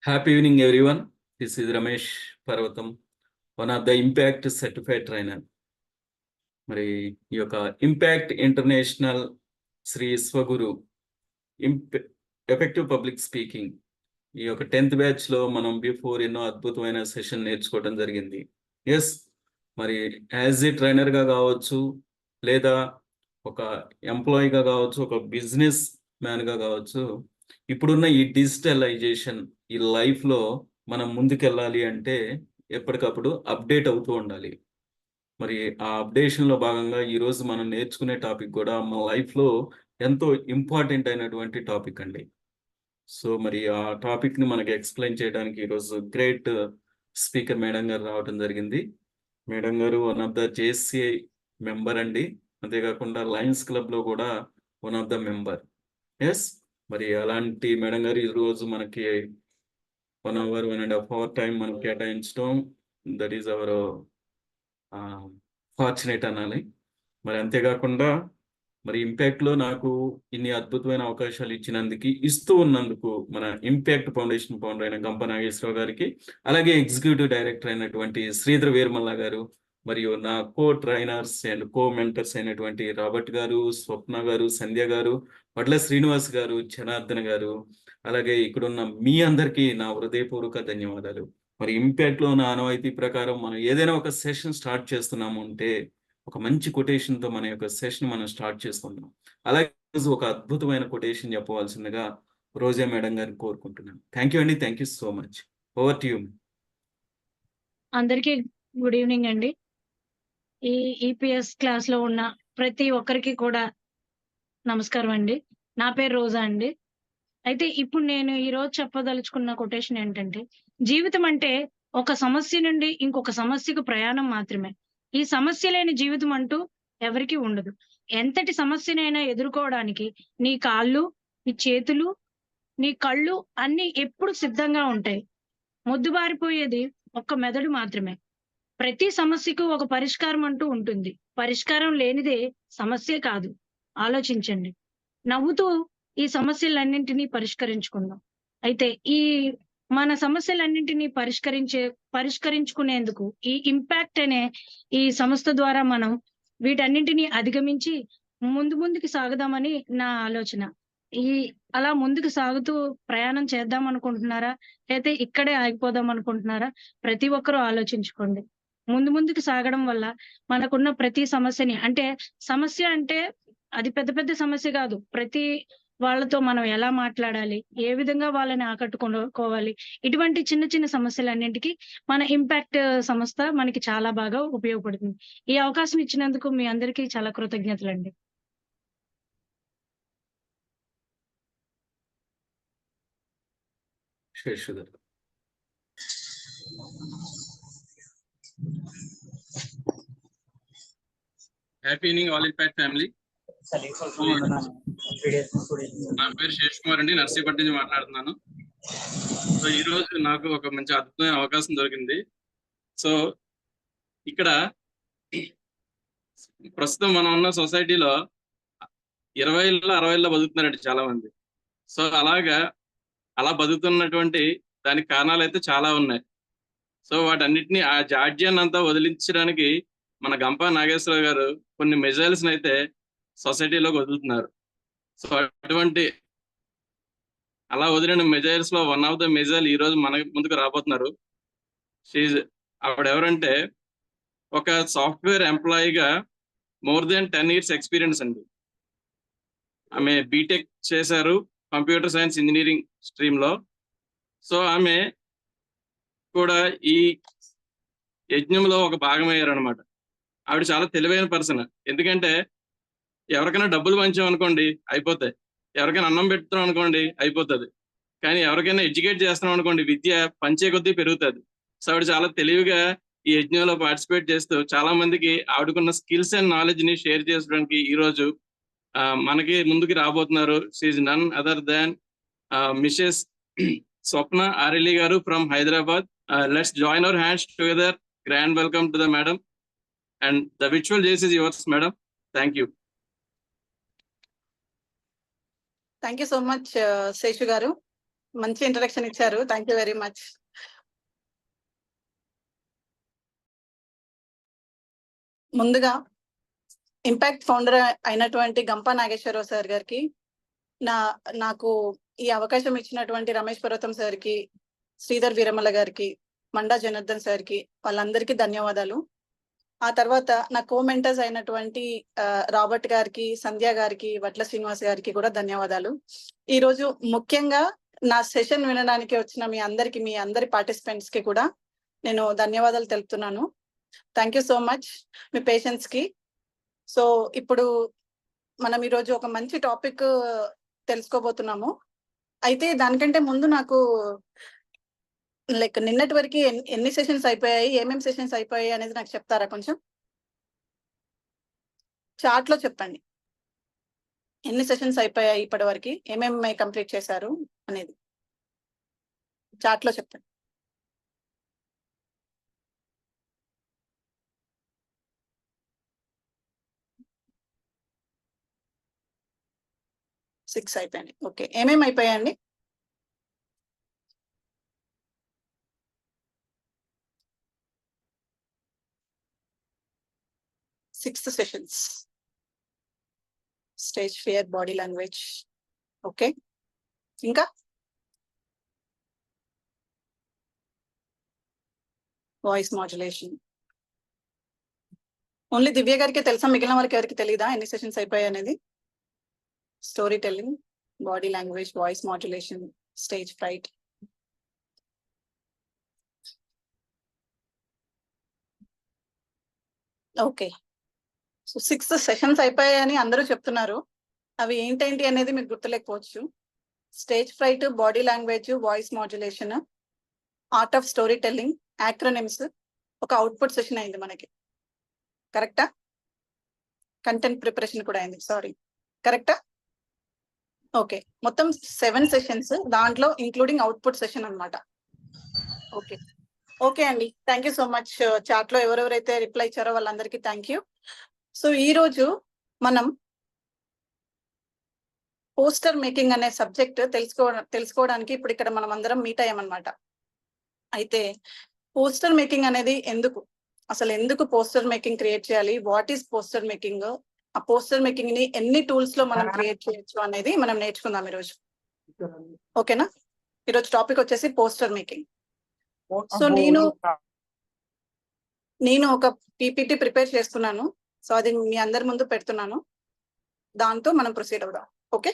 Happy evening, everyone. This is Ramesh Parvatam, one of the Impact Certified Trainer. మరి ఈ యొక్క impact international Shri Swaguru effective public speaking ఈ యొక్క 10th batch లో మనం బిఫోర్ ఎన్నో అద్భుతమైన సెషన్ నేర్చుకోవడం జరిగింది. ఎస్, మరి యాజ్ ఏ ట్రైనర్ గా కావచ్చు, లేదా ఒక ఎంప్లాయీగా కావచ్చు, ఒక బిజినెస్ మ్యాన్ గా కావచ్చు, ఇప్పుడున్న ఈ డిజిటలైజేషన్ ఈ లైఫ్ లో మనం ముందుకెళ్ళాలి అంటే ఎప్పటికప్పుడు అప్డేట్ అవుతూ ఉండాలి. మరి ఆ అప్డేషన్ లో భాగంగా ఈ రోజు మనం నేర్చుకునే టాపిక్ కూడా మన లైఫ్ లో ఎంతో ఇంపార్టెంట్ అయినటువంటి టాపిక్ అండి. సో మరి ఆ టాపిక్ ని మనకి ఎక్స్ప్లెయిన్ చేయడానికి ఈరోజు గ్రేట్ స్పీకర్ మేడం గారు రావడం జరిగింది. మేడం గారు one of the JCI member అండి, అంతేకాకుండా లయన్స్ క్లబ్ లో కూడా one of the member. Yes, మరి అలాంటి మేడం గారు ఈ రోజు మనకి 1 hour 1.5 hour టైం మనం కేటాయించడం, దట్ ఈస్ అవర్ ఫార్చునేట్ అనాలి. మరి అంతేకాకుండా మరి ఇంపాక్ట్ లో నాకు ఇన్ని అద్భుతమైన అవకాశాలు ఇస్తూ ఉన్నందుకు మన ఇంపాక్ట్ ఫౌండేషన్ ఫౌండర్ అయిన గంప నాగేశ్వరరావు గారికి, అలాగే ఎగ్జిక్యూటివ్ డైరెక్టర్ అయినటువంటి శ్రీధర్ వీరమల్ల గారు, మరియు నా కో ట్రైనర్స్ అండ్ కో మెంటర్స్ అయినటువంటి రాబర్ట్ గారు, స్వప్న గారు, సంధ్య గారు, వడ్ల శ్రీనివాస్ గారు, జనార్దన్ గారు, అలాగే ఇక్కడున్న మీ అందరికీ నా హృదయపూర్వక ధన్యవాదాలు. మరి ఇంపాక్ట్ లో నా ఆనవాయితీ ప్రకారం మనం ఏదైనా ఒక సెషన్ స్టార్ట్ చేస్తున్నాము అంటే ఒక మంచి కొటేషన్ తో మన యొక్క సెషన్ మనం స్టార్ట్ చేసుకుందాం. అలాగే ఒక అద్భుతమైన కొటేషన్ చెప్పవలసిందిగా రోజా మేడం గారిని కోరుకుంటున్నాను. థ్యాంక్ యూ అండి, thank you so much. Over to you. అందరికీ గుడ్ ఈవినింగ్ అండి. ఈ ఈపీఎస్ క్లాస్ లో ఉన్న ప్రతి ఒక్కరికి కూడా నమస్కారం అండి. నా పేరు రోజా అండి. అయితే ఇప్పుడు నేను ఈ రోజు చెప్పదలుచుకున్న కొటేషన్ ఏంటంటే, జీవితం అంటే ఒక సమస్య నుండి ఇంకొక సమస్యకు ప్రయాణం మాత్రమే. ఈ సమస్య లేని జీవితం అంటూ ఎవరికీ ఉండదు. ఎంతటి సమస్యనైనా ఎదుర్కోవడానికి నీ కాళ్ళు, నీ చేతులు, నీ కళ్ళు అన్ని ఎప్పుడు సిద్ధంగా ఉంటాయి. మొద్దుబారిపోయేది ఒక్క మెదడు మాత్రమే. ప్రతి సమస్యకు ఒక పరిష్కారం అంటూ ఉంటుంది. పరిష్కారం లేనిదే సమస్యే కాదు. ఆలోచించండి. నవ్వుతూ ఈ సమస్యలన్నింటినీ పరిష్కరించుకుందాం. అయితే ఈ మన సమస్యలన్నింటినీ పరిష్కరించుకునేందుకు ఈ ఇంపాక్ట్ అనే ఈ సంస్థ ద్వారా మనం వీటన్నింటినీ అధిగమించి ముందుకి సాగుదామని నా ఆలోచన. ఈ అలా ముందుకు సాగుతూ ప్రయాణం చేద్దాం అనుకుంటున్నారా? లేతే ఇక్కడే ఆగిపోదాం అనుకుంటున్నారా? ప్రతి ఒక్కరూ ఆలోచించుకోండి. ముందుకు సాగడం వల్ల మనకున్న ప్రతి సమస్యని, సమస్య అంటే అది పెద్ద పెద్ద సమస్య కాదు. ప్రతి వాళ్ళతో మనం ఎలా మాట్లాడాలి, ఏ విధంగా వాళ్ళని ఆకట్టుకోవాలి, ఇటువంటి చిన్న చిన్న సమస్యలన్నింటికి మన ఇంపాక్ట్ సంస్థ మనకి చాలా బాగా ఉపయోగపడుతుంది. ఈ అవకాశం ఇచ్చినందుకు మీ అందరికీ చాలా కృతజ్ఞతలండి. Happy evening all impact family. నా పేరు శేష్ కుమార్ అండి, నర్సీపట్నం నుంచి మాట్లాడుతున్నాను. సో ఈ రోజు నాకు ఒక మంచి అద్భుతమైన అవకాశం దొరికింది. సో ఇక్కడ ప్రస్తుతం మనం ఉన్న సొసైటీలో 20 60 బతుకుతున్నారండి చాలా మంది. సో అలా బతుకుతున్నటువంటి దానికి కారణాలు అయితే చాలా ఉన్నాయి. సో వాటన్నిటిని ఆ జాడ్యాన్ని అంతా వదిలించడానికి మన గంప నాగేశ్వరరావు గారు కొన్ని మెజైల్స్ అయితే సొసైటీలోకి వదులుతున్నారు. సో అటువంటి అలా వదిలిన మెజైల్స్ లో వన్ ఆఫ్ ద మెజైల్ ఈ రోజు మన ముందుకు రాబోతున్నారు. ఆవిడ ఎవరంటే ఒక సాఫ్ట్వేర్ ఎంప్లాయీగా మోర్ దెన్ 10 years ఎక్స్పీరియన్స్ అండి. ఆమె బీటెక్ చేశారు కంప్యూటర్ సైన్స్ ఇంజనీరింగ్ స్ట్రీమ్ లో. సో ఆమె కూడా ఈ యజ్ఞంలో ఒక భాగం అయ్యారనమాట. ఆవిడ చాలా తెలివైన పర్సన్. ఎందుకంటే ఎవరికైనా డబ్బులు పంచామనుకోండి అయిపోతాయి, ఎవరికైనా అన్నం పెడుతున్నాం అనుకోండి అయిపోతుంది, కానీ ఎవరికైనా ఎడ్యుకేట్ చేస్తున్నాం అనుకోండి విద్య పంచే కొద్దీ పెరుగుతుంది. సో ఆవిడ చాలా తెలివిగా ఈ యజ్ఞంలో పార్టిసిపేట్ చేస్తూ చాలా మందికి ఆవిడకున్న స్కిల్స్ అండ్ నాలెడ్జ్ ని షేర్ చేసుకోవడానికి ఈ రోజు మనకి ముందుకు రాబోతున్నారు. She none other than mrs Swapna Arelli గారు from Hyderabad. Let's join our hands together. Grand welcome to the madam and the virtual JS is yours, madam. Thank you. Thank you so much, Seshu garu. మంచి introduction ఇచ్చారు. Thank you very much. ముందుగా impact founder అయినటువంటి Gampa Nageswararao sir గారికి, నాకు ఈ అవకాశం ఇచ్చినటువంటి రమేష్ పర్వతం సార్కి, శ్రీధర్ వీరమల గారికి, మండా జనార్దన్ సార్కి, వాళ్ళందరికీ ధన్యవాదాలు. ఆ తర్వాత నా కోమెంటర్స్ అయినటువంటి రాబర్ట్ గారికి, సంధ్య గారికి, వట్ల శ్రీనివాస్ గారికి కూడా ధన్యవాదాలు. ఈ రోజు ముఖ్యంగా నా సెషన్ వినడానికి వచ్చిన మీ అందరి పార్టిసిపెంట్స్ కి కూడా నేను ధన్యవాదాలు తెలుపుతున్నాను. Thank you so much me patience కి. సో ఇప్పుడు మనం ఈరోజు ఒక మంచి టాపిక్ తెలుసుకోబోతున్నాము. అయితే దానికంటే ముందు నాకు లైక్ నిన్నటి వరకు ఎన్ని సెషన్స్ అయిపోయాయి, ఏమేమి సెషన్స్ అయిపోయాయి అనేది నాకు చెప్తారా? కొంచెం చార్ట్ లో చెప్పండి, ఎన్ని సెషన్స్ అయిపోయాయి ఇప్పటి వరకు, ఏమేమి కంప్లీట్ చేశారు అనేది చార్ట్ లో చెప్పండి. సిక్స్ అయిపోయాయి. ఓకే, ఏమేమి అయిపోయాయండి? Sixth sessions, stage fear, body language. Okay, ఇంకా వాయిస్ మాడ్యులేషన్. ఓన్లీ దివ్య గారికి తెలుసా? మిగిలిన వారికి ఎవరికి తెలియదా ఎన్ని సెషన్స్ అయిపోయాయి అనేది? Storytelling, body language, voice modulation, stage fright. Okay, so 6 sessions అయిపోయాయని అందరూ చెప్తున్నారు. అవి ఏంటేంటి అనేది మీకు గుర్తులేకపోవచ్చు. Stage fright, body language, voice modulation, art of storytelling, acronyms, ఒక అవుట్పుట్ సెషన్ అయింది మనకి. కరెక్టా? కంటెంట్ ప్రిపరేషన్ కూడా అయింది, సారీ. కరెక్టా? ఓకే, మొత్తం 7 సెషన్స్, దాంట్లో ఇంక్లూడింగ్ అవుట్పుట్ సెషన్ అన్నమాట. ఓకే ఓకే అండి, thank you so much. Chat లో ఎవరెవరైతే రిప్లై ఇచ్చారో వాళ్ళందరికీ థ్యాంక్ యూ. సో ఈ రోజు మనం పోస్టర్ మేకింగ్ అనే సబ్జెక్ట్ తెలుసుకోవడానికి ఇప్పుడు ఇక్కడ మనం అందరం మీట్ అయ్యామన్నమాట. అయితే పోస్టర్ మేకింగ్ అనేది ఎందుకు పోస్టర్ మేకింగ్ క్రియేట్ చేయాలి, వాట్ ఈస్ పోస్టర్ మేకింగ్, ఆ పోస్టర్ మేకింగ్ ని ఎన్ని టూల్స్ లో మనం క్రియేట్ చేయొచ్చు అనేది మనం నేర్చుకుందాం ఈరోజు. ఓకేనా? ఈరోజు టాపిక్ వచ్చేసి పోస్టర్ మేకింగ్. సో నేను ఒక పీపీటీ ప్రిపేర్ చేస్తున్నాను. సో అది మీ అందరి ముందు పెడుతున్నాను, దాంతో మనం ప్రొసీడ్ అవుదాం. ఓకే,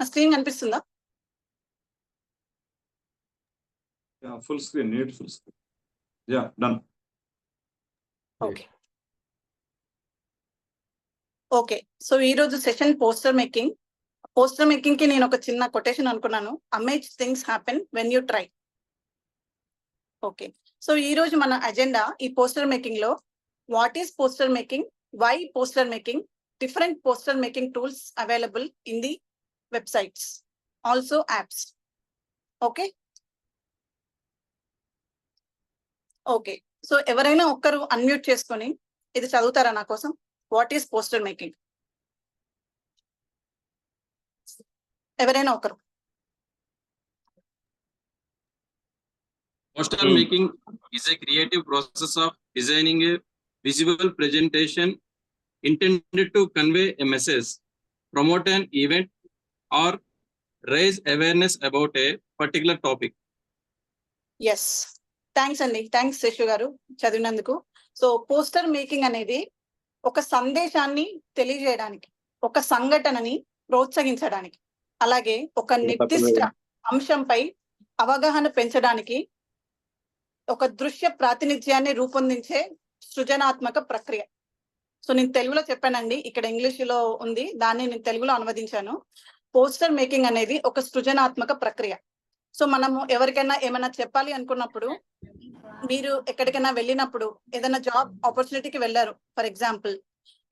నా స్క్రీన్ కనిపిస్తుందా? Full screen, need full screen. Yeah, done. Okay okay, so ఈ రోజు session poster making. Poster making కి నేను ఒక చిన్న కొటేషన్ అనుకున్నాను, amaze things happen when you try. Okay, so ఈ రోజు మన అజెండా ఈ పోస్టర్ మేకింగ్ లో what is poster making, why poster making, different poster making tools available in the websites, also apps. Okay okay, so ఎవరైనా ఒక్కరు unmute చేసుకొని ఇది చదువుతారా నా కోసం? What is poster making? ఎవరైనా ఒకరు. Poster making is a creative process of designing a visual presentation intended to convey a message, promote an event, or raise awareness about a particular topic. Yes, thanks అండి, thanks Seshu గారు చదివినందుకు. So poster making అనేది ఒక సందేశాన్ని తెలియజేయడానికి, ఒక సంఘటనని ప్రోత్సహించడానికి, అలాగే ఒక నిర్దిష్ట అంశంపై అవగాహన పెంచడానికి ఒక దృశ్య ప్రాతినిధ్యాన్ని రూపొందించే సృజనాత్మక ప్రక్రియ. సో నేను తెలుగులో చెప్పానండి, ఇక్కడ ఇంగ్లీష్ లో ఉంది, దాన్ని నేను తెలుగులో అనువదించాను. పోస్టర్ మేకింగ్ అనేది ఒక సృజనాత్మక ప్రక్రియ. సో మనము ఎవరికైనా ఏమైనా చెప్పాలి అనుకున్నప్పుడు, మీరు ఎక్కడికైనా వెళ్ళినప్పుడు, ఏదైనా జాబ్ ఆపర్చునిటీకి వెళ్ళారు ఫర్ ఎగ్జాంపుల్,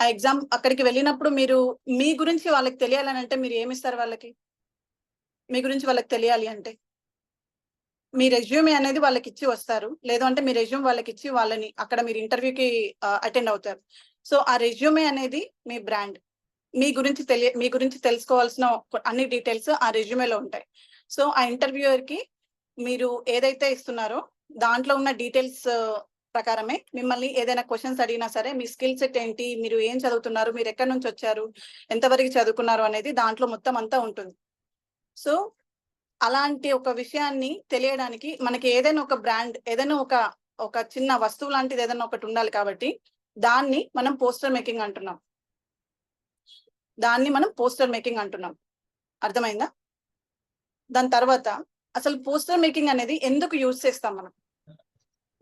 ఆ ఎగ్జామ్ అక్కడికి వెళ్ళినప్పుడు మీరు మీ గురించి వాళ్ళకి తెలియాలని అంటే మీరు ఏమిస్తారు వాళ్ళకి? మీ గురించి వాళ్ళకి తెలియాలి అంటే మీ రెజ్యూమే అనేది వాళ్ళకి ఇచ్చి వస్తారు. లేదు అంటే మీ రెజ్యూమ్ వాళ్ళకి ఇచ్చి వాళ్ళని అక్కడ మీరు ఇంటర్వ్యూకి అటెండ్ అవుతారు. సో ఆ రెజ్యూమే అనేది మీ బ్రాండ్. మీ గురించి తెలుసుకోవాల్సిన అన్ని డీటెయిల్స్ ఆ రెజ్యూమేలో ఉంటాయి. సో ఆ ఇంటర్వ్యూయర్ కి మీరు ఏదైతే ఇస్తున్నారో దాంట్లో ఉన్న డీటెయిల్స్ ప్రకారమే మిమ్మల్ని ఏదైనా క్వశ్చన్స్ అడిగినా సరే మీ స్కిల్ సెట్ ఏంటి, మీరు ఏం చదువుతున్నారు, మీరు ఎక్కడి నుంచి వచ్చారు, ఎంతవరకు చదువుకున్నారు అనేది దాంట్లో మొత్తం అంతా ఉంటుంది. సో అలాంటి ఒక విషయాన్ని తెలియడానికి మనకి ఏదైనా ఒక బ్రాండ్, ఏదైనా ఒక చిన్న వస్తువు లాంటిది ఏదైనా ఒకటి ఉండాలి కాబట్టి దాన్ని మనం పోస్టర్ మేకింగ్ అంటున్నాం. అర్థమైందా? దాని తర్వాత అసలు పోస్టర్ మేకింగ్ అనేది ఎందుకు యూజ్ చేస్తాం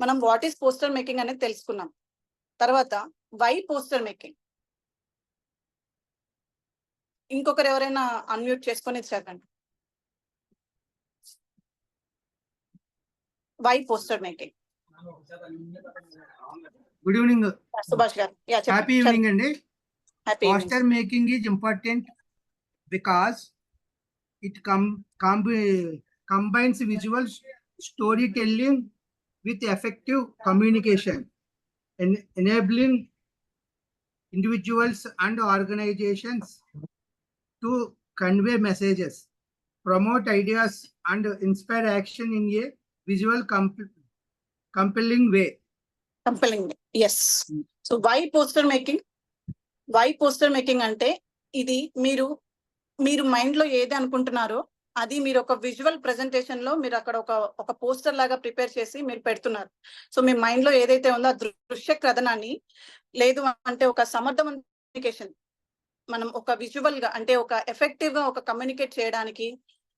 మనం వాట్ ఈస్ పోస్టర్ మేకింగ్ అనేది తెలుసుకున్నాం. తర్వాత వై పోస్టర్ మేకింగ్. ఇంకొకరు ఎవరైనా అన్మ్యూట్ చేసుకొని చదవండి. Why poster making. Good evening, Subhash గారు. హ్యాపీ ఈవినింగ్ అండి. Happy poster making is important because it combines visual storytelling with effective communication, enabling individuals and organizations to convey messages, promote ideas, and inspire action in a visual compelling way. Yes. So why poster making అంటే ఇది మీరు mind లో ఏది అనుకుంటున్నారో అది మీరు ఒక visual presentation లో మీరు అక్కడ ఒక పోస్టర్ లాగా ప్రిపేర్ చేసి మీరు పెడుతున్నారు. సో మీ మైండ్ లో ఏదైతే ఉందో ఆ దృశ్య కథనాన్ని, లేదు అంటే ఒక సమర్థవంత కమ్యూనికేషన్, మనం ఒక విజువల్ గా అంటే ఒక ఎఫెక్టివ్ గా ఒక కమ్యూనికేట్ చేయడానికి,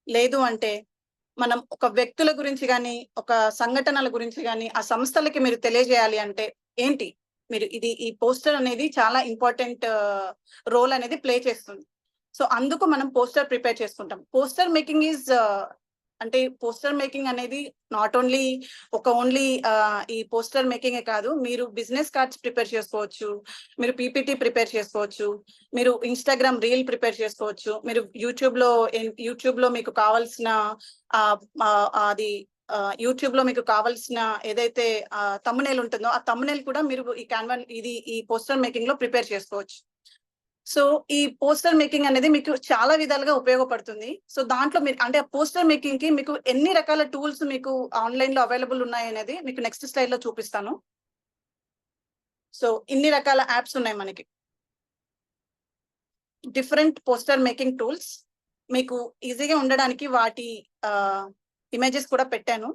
లేదు అంటే మనం ఒక వ్యక్తుల గురించి కానీ ఒక సంఘటనల గురించి కానీ ఆ సంస్థలకి మీరు తెలియజేయాలి అంటే ఏంటి, మీరు ఈ పోస్టర్ అనేది చాలా ఇంపార్టెంట్ రోల్ అనేది ప్లే చేస్తుంది. సో అందుకు మనం పోస్టర్ ప్రిపేర్ చేసుకుంటాం. పోస్టర్ మేకింగ్ అనేది నాట్ ఓన్లీ ఈ పోస్టర్ మేకింగే కాదు, మీరు బిజినెస్ కార్డ్స్ ప్రిపేర్ చేసుకోవచ్చు, మీరు పీపీటీ ప్రిపేర్ చేసుకోవచ్చు, మీరు ఇన్స్టాగ్రామ్ రీల్ ప్రిపేర్ చేసుకోవచ్చు, మీరు యూట్యూబ్ లో మీకు కావాల్సిన ఏదైతే థంబ్నెయిల్ ఉంటుందో ఆ థంబ్నెయిల్ కూడా మీరు ఈ పోస్టర్ మేకింగ్ లో ప్రిపేర్ చేసుకోవచ్చు. సో ఈ పోస్టర్ మేకింగ్ అనేది మీకు చాలా విధాలుగా ఉపయోగపడుతుంది. సో దాంట్లో మీరు అంటే పోస్టర్ మేకింగ్ కి మీకు ఎన్ని రకాల టూల్స్ మీకు ఆన్లైన్ లో అవైలబుల్ ఉన్నాయి అనేది మీకు నెక్స్ట్ స్లైడ్ లో చూపిస్తాను. సో ఇన్ని రకాల యాప్స్ ఉన్నాయి మనకి, డిఫరెంట్ పోస్టర్ మేకింగ్ టూల్స్. మీకు ఈజీగా ఉండడానికి వాటి ఇమేజెస్ కూడా పెట్టాను,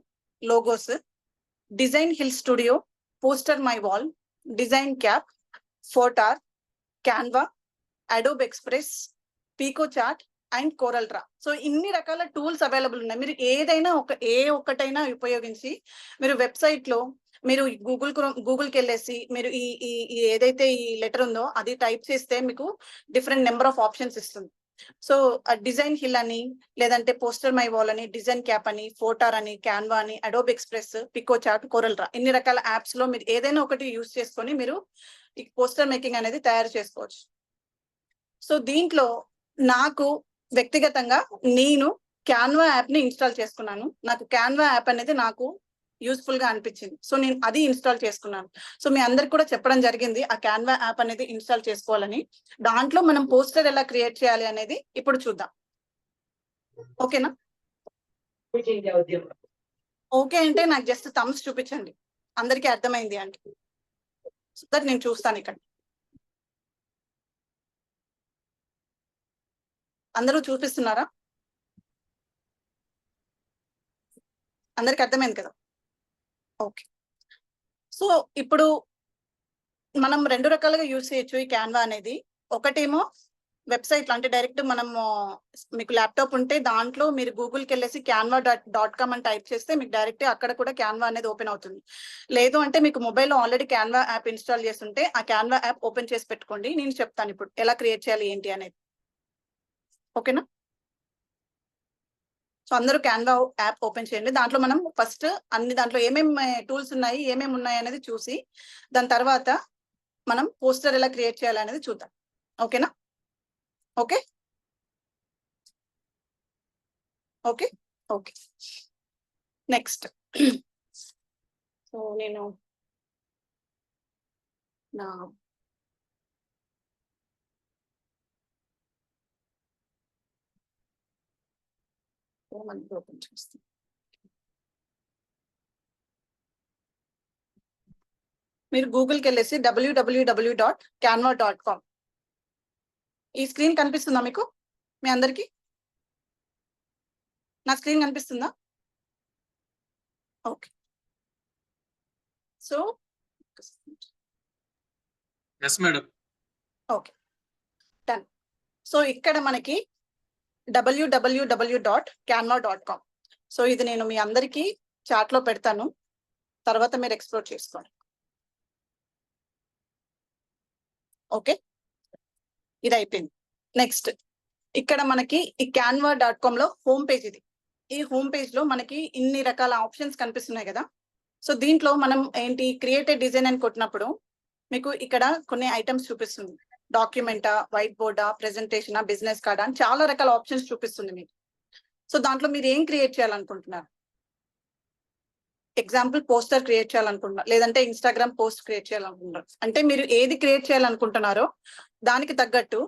logos. Design hill studio, poster my wall, design cap, Fotor, Canva, Adobe Express, Piktochart and Corel draw. So ఇన్ని రకాల టూల్స్ అవైలబుల్ ఉన్నాయి. మీరు ఏదైనా ఒక్కటైనా ఉపయోగించి మీరు వెబ్సైట్ లో మీరు గూగుల్కి వెళ్ళేసి మీరు ఈ ఏదైతే ఈ లెటర్ ఉందో అది టైప్ చేస్తే మీకు డిఫరెంట్ నెంబర్ ఆఫ్ ఆప్షన్స్ ఇస్తుంది. సో డిజైన్ హిల్ అని, లేదంటే పోస్టర్ మై వాల్ అని, డిజైన్ క్యాప్ అని, ఫోటార్ అని, క్యాన్వా అని, Adobe express, pico chart, coral draw, ఇన్ని రకాల యాప్స్ లో మీరు ఏదైనా ఒకటి యూజ్ చేసుకొని మీరు ఈ పోస్టర్ మేకింగ్ అనేది తయారు చేసుకోవచ్చు. సో దీంట్లో నాకు వ్యక్తిగతంగా నేను క్యాన్వా యాప్ ని ఇన్స్టాల్ చేసుకున్నాను. నాకు క్యాన్వా యాప్ అనేది నాకు యూస్ఫుల్ గా అనిపించింది. సో నేను అది ఇన్స్టాల్ చేసుకున్నాను. సో మీ అందరికి కూడా చెప్పడం జరిగింది ఆ క్యాన్వా యాప్ అనేది ఇన్స్టాల్ చేసుకోవాలని. దాంట్లో మనం పోస్టర్ ఎలా క్రియేట్ చేయాలి అనేది ఇప్పుడు చూద్దాం. ఓకేనా? ఓకే అంటే నాకు జస్ట్ థమ్స్ చూపించండి, అందరికీ అర్థమైంది అంటే. సో దట్ నేను చూస్తాను ఇక్కడ. అందరూ చూపిస్తున్నారా? అందరికి అర్థమైంది కదా? ఓకే. సో ఇప్పుడు మనం రెండు రకాలుగా యూజ్ చేయొచ్చు ఈ క్యాన్వా అనేది. ఒకటేమో వెబ్సైట్ అంటే డైరెక్ట్ మనము మీకు ల్యాప్టాప్ ఉంటే దాంట్లో మీరు గూగుల్కి వెళ్ళేసి canva.com అని టైప్ చేస్తే మీకు డైరెక్ట్ అక్కడ కూడా క్యాన్వా అనేది ఓపెన్ అవుతుంది. లేదు అంటే మీకు మొబైల్లో ఆల్రెడీ క్యాన్వా యాప్ ఇన్స్టాల్ చేస్తుంటే ఆ క్యాన్వా యాప్ ఓపెన్ చేసి పెట్టుకోండి. నేను చెప్తాను ఇప్పుడు ఎలా క్రియేట్ చేయాలి ఏంటి అనేది. ఓకేనా? సో అందరూ క్యాన్వా యాప్ ఓపెన్ చేయండి. దాంట్లో మనం ఫస్ట్ దాంట్లో ఏమేమి టూల్స్ ఉన్నాయి, ఏమేమి ఉన్నాయి అనేది చూసి దాని తర్వాత మనం పోస్టర్ ఎలా క్రియేట్ చేయాలనేది చూద్దాం. ఓకేనా? Okay okay okay next. So నేను నా ఓపెన్ చేస్తాను. మీరు గూగుల్కి వెళ్ళేసి www.canva.com. ఈ స్క్రీన్ కనిపిస్తుందా మీకు? మీ అందరికి నా స్క్రీన్ కనిపిస్తుందా? Okay. So yes madam. Okay done. So ఇక్కడ మనకి www.canva.com. సో ఇది నేను మీ అందరికీ చాట్ లో పెడతాను, తర్వాత మీరు ఎక్స్ప్లోర్ చేసుకోండి. ఓకే ఇది అయిపోయింది. నెక్స్ట్ ఇక్కడ మనకి ఈ canva.com లో హోమ్ పేజ్ ఇది. ఈ హోమ్ పేజ్ లో మనకి ఇన్ని రకాల ఆప్షన్స్ కనిపిస్తున్నాయి కదా. సో దీంట్లో మనం ఏంటి క్రియేటెడ్ డిజైన్ అని కొట్టినప్పుడు మీకు ఇక్కడ కొన్ని ఐటమ్స్ చూపిస్తుంది. డాక్యుమెంటా, వైట్ బోర్డా, ప్రెజెంటేషనా, బిజినెస్ కార్డా అని చాలా రకాల ఆప్షన్స్ చూపిస్తుంది మీకు. సో దాంట్లో మీరు ఏం క్రియేట్ చేయాలనుకుంటున్నారు? ఎగ్జాంపుల్ పోస్టర్ క్రియేట్ చేయాలనుకుంటున్నారు, లేదంటే ఇన్స్టాగ్రామ్ పోస్ట్ క్రియేట్ చేయాలనుకుంటున్నారు. అంటే మీరు ఏది క్రియేట్ చేయాలనుకుంటున్నారో దానికి తగ్గట్టు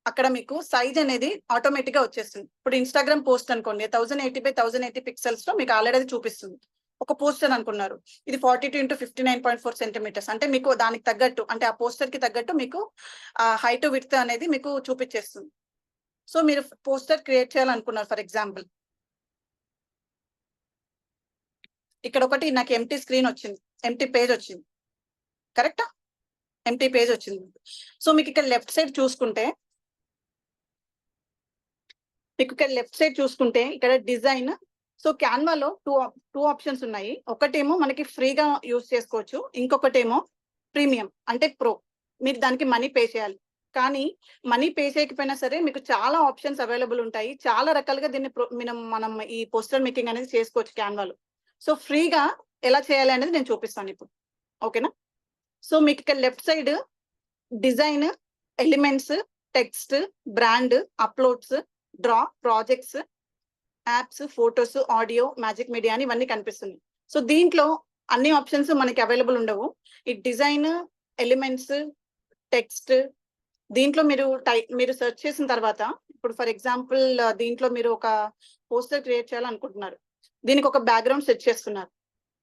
అక్కడ మీకు సైజ్ అనేది ఆటోమేటిక్ గా వచ్చేస్తుంది. ఇప్పుడు ఇన్స్టాగ్రామ్ పోస్ట్ అనుకోండి 1080x1080 పిక్సెల్స్ లో మీకు ఆల్రెడీ చూపిస్తుంది. ఒక పోస్టర్ అనుకున్నారు, ఇది 42x59.4 సెంటీమీటర్స్, అంటే మీకు దానికి తగ్గట్టు, అంటే ఆ పోస్టర్ కి తగ్గట్టు మీకు హైట్ విడ్త్ అనేది మీకు చూపించేస్తుంది. సో మీరు పోస్టర్ క్రియేట్ చేయాలనుకున్నారు, ఫర్ ఎగ్జాంపుల్ ఇక్కడ ఒకటి నాకు ఎంటీ స్క్రీన్ వచ్చింది, ఎంటీ పేజ్ వచ్చింది, కరెక్టా? ఎంటీ పేజ్ వచ్చింది. సో మీకు ఇక్కడ లెఫ్ట్ సైడ్ చూసుకుంటే ఇక్కడ డిజైన్. సో క్యాన్వాలో టూ ఆప్షన్స్ ఉన్నాయి. ఒకటేమో మనకి ఫ్రీగా యూజ్ చేసుకోవచ్చు, ఇంకొకటేమో ప్రీమియం అంటే ప్రో. మీరు దానికి మనీ పే చేయాలి. కానీ మనీ పే చేయకపోయినా సరే మీకు చాలా ఆప్షన్స్ అవైలబుల్ ఉంటాయి. చాలా రకాలుగా దీన్ని మనం ఈ పోస్టర్ మేకింగ్ అనేది చేసుకోవచ్చు క్యాన్వాలో. సో ఫ్రీగా ఎలా చేయాలి అనేది నేను చూపిస్తాను ఇప్పుడు. ఓకేనా? సో మీకు ఇక్కడ left side design, elements, text, brand, uploads, draw, projects, apps, photos, audio, magic media అని ఇవన్నీ కనిపిస్తుంది. సో దీంట్లో అన్ని ఆప్షన్స్ మనకి అవైలబుల్ ఉండవు. ఈ డిజైన్, ఎలిమెంట్స్, టెక్స్ట్ దీంట్లో మీరు సెర్చ్ చేసిన తర్వాత, ఇప్పుడు ఫర్ ఎగ్జాంపుల్ దీంట్లో మీరు ఒక పోస్టర్ క్రియేట్ చేయాలనుకుంటున్నారు, దీనికి ఒక బ్యాక్గ్రౌండ్ సెట్ చేస్తున్నారు,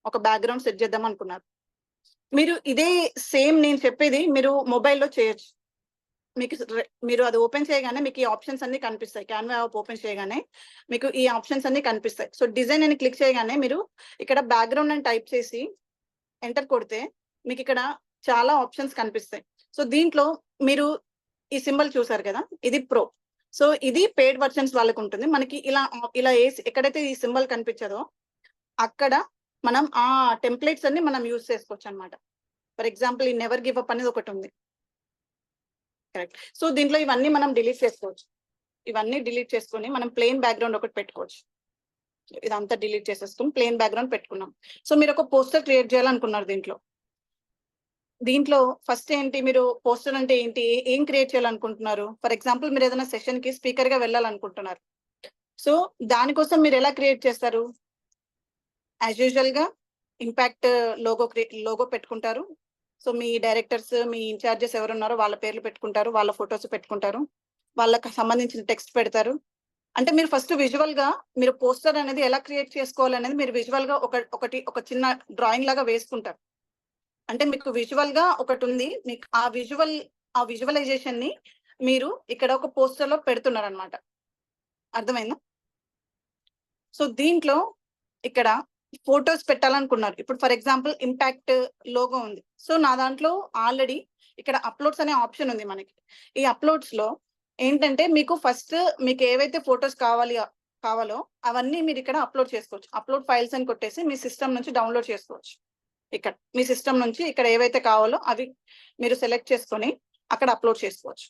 ఒక బ్యాక్గ్రౌండ్ సెట్ చేద్దాం అనుకున్నారు. మీరు ఇదే సేమ్ నేను చెప్పేది మీరు మొబైల్లో చేయొచ్చు. మీరు అది ఓపెన్ చేయగానే మీకు ఈ ఆప్షన్స్ అన్ని కనిపిస్తాయి. క్యాన్వా యాప్ ఓపెన్ చేయగానే మీకు ఈ ఆప్షన్స్ అన్ని కనిపిస్తాయి. సో డిజైన్ అని క్లిక్ చేయగానే మీరు ఇక్కడ బ్యాక్గ్రౌండ్ అని టైప్ చేసి ఎంటర్ కొడితే మీకు ఇక్కడ చాలా ఆప్షన్స్ కనిపిస్తాయి. సో దీంట్లో మీరు ఈ సింబల్ చూసారు కదా, ఇది ప్రో. సో ఇది పెయిడ్ వర్షన్స్ వాళ్ళకు ఉంటుంది. మనకి ఇలా ఎక్కడైతే ఈ సింబల్ కనిపించదో అక్కడ మనం ఆ టెంప్లెట్స్ అన్ని మనం యూజ్ చేసుకోవచ్చు అనమాట. ఫర్ ఎగ్జాంపుల్ ఈ నెవర్ గివ్ అప్ అనేది ఒకటి ఉంది, కరెక్ట్? సో దీంట్లో ఇవన్నీ మనం డిలీట్ చేసుకోవచ్చు. ఇవన్నీ డిలీట్ చేసుకొని మనం ప్లెయిన్ బ్యాక్గ్రౌండ్ ఒకటి పెట్టుకోవచ్చు. ఇదంతా డిలీట్ చేసేసుకుని ప్లెయిన్ బ్యాక్గ్రౌండ్ పెట్టుకున్నాం. సో మీరు ఒక పోస్టర్ క్రియేట్ చేయాలనుకున్నారు. దీంట్లో ఫస్ట్ ఏంటి, మీరు పోస్టర్ అంటే ఏంటి, ఏం క్రియేట్ చేయాలనుకుంటున్నారు? ఫర్ ఎగ్జాంపుల్ మీరు ఏదైనా సెషన్ కి స్పీకర్ గా వెళ్ళాలనుకుంటున్నారు. సో దానికోసం మీరు ఎలా క్రియేట్ చేస్తారు? యాజ్ యూజువల్ గా ఇంపాక్ట్ లోగో పెట్టుకుంటారు. సో మీ డైరెక్టర్స్, మీ ఇన్ఛార్జెస్ ఎవరున్నారో వాళ్ళ పేర్లు పెట్టుకుంటారు, వాళ్ళ ఫొటోస్ పెట్టుకుంటారు, వాళ్ళకి సంబంధించిన టెక్స్ట్ పెడతారు. అంటే మీరు ఫస్ట్ విజువల్ గా మీరు పోస్టర్ అనేది ఎలా క్రియేట్ చేసుకోవాలనేది మీరు విజువల్ గా ఒక చిన్న డ్రాయింగ్ లాగా వేసుకుంటారు. అంటే మీకు విజువల్ గా ఒకటి ఉంది, మీకు ఆ విజువలైజేషన్ ని మీరు ఇక్కడ ఒక పోస్టర్ లో పెడుతున్నారు అనమాట. అర్థమైందా? సో దీంట్లో ఇక్కడ ఫొటోస్ పెట్టాలనుకున్నారు. ఇప్పుడు ఫర్ ఎగ్జాంపుల్ ఇంపాక్ట్ లోగో ఉంది. సో నా దాంట్లో ఆల్రెడీ ఇక్కడ అప్లోడ్స్ అనే ఆప్షన్ ఉంది మనకి. ఈ అప్లోడ్స్ లో ఏంటంటే మీకు ఫస్ట్ మీకు ఏవైతే ఫొటోస్ కావాలో అవన్నీ మీరు ఇక్కడ అప్లోడ్ చేసుకోవచ్చు. అప్లోడ్ ఫైల్స్ అని కొట్టేసి మీ సిస్టమ్ నుంచి డౌన్లోడ్ చేసుకోవచ్చు. ఇక్కడ మీ సిస్టమ్ నుంచి ఇక్కడ ఏవైతే కావాలో అవి మీరు సెలెక్ట్ చేసుకొని అక్కడ అప్లోడ్ చేసుకోవచ్చు.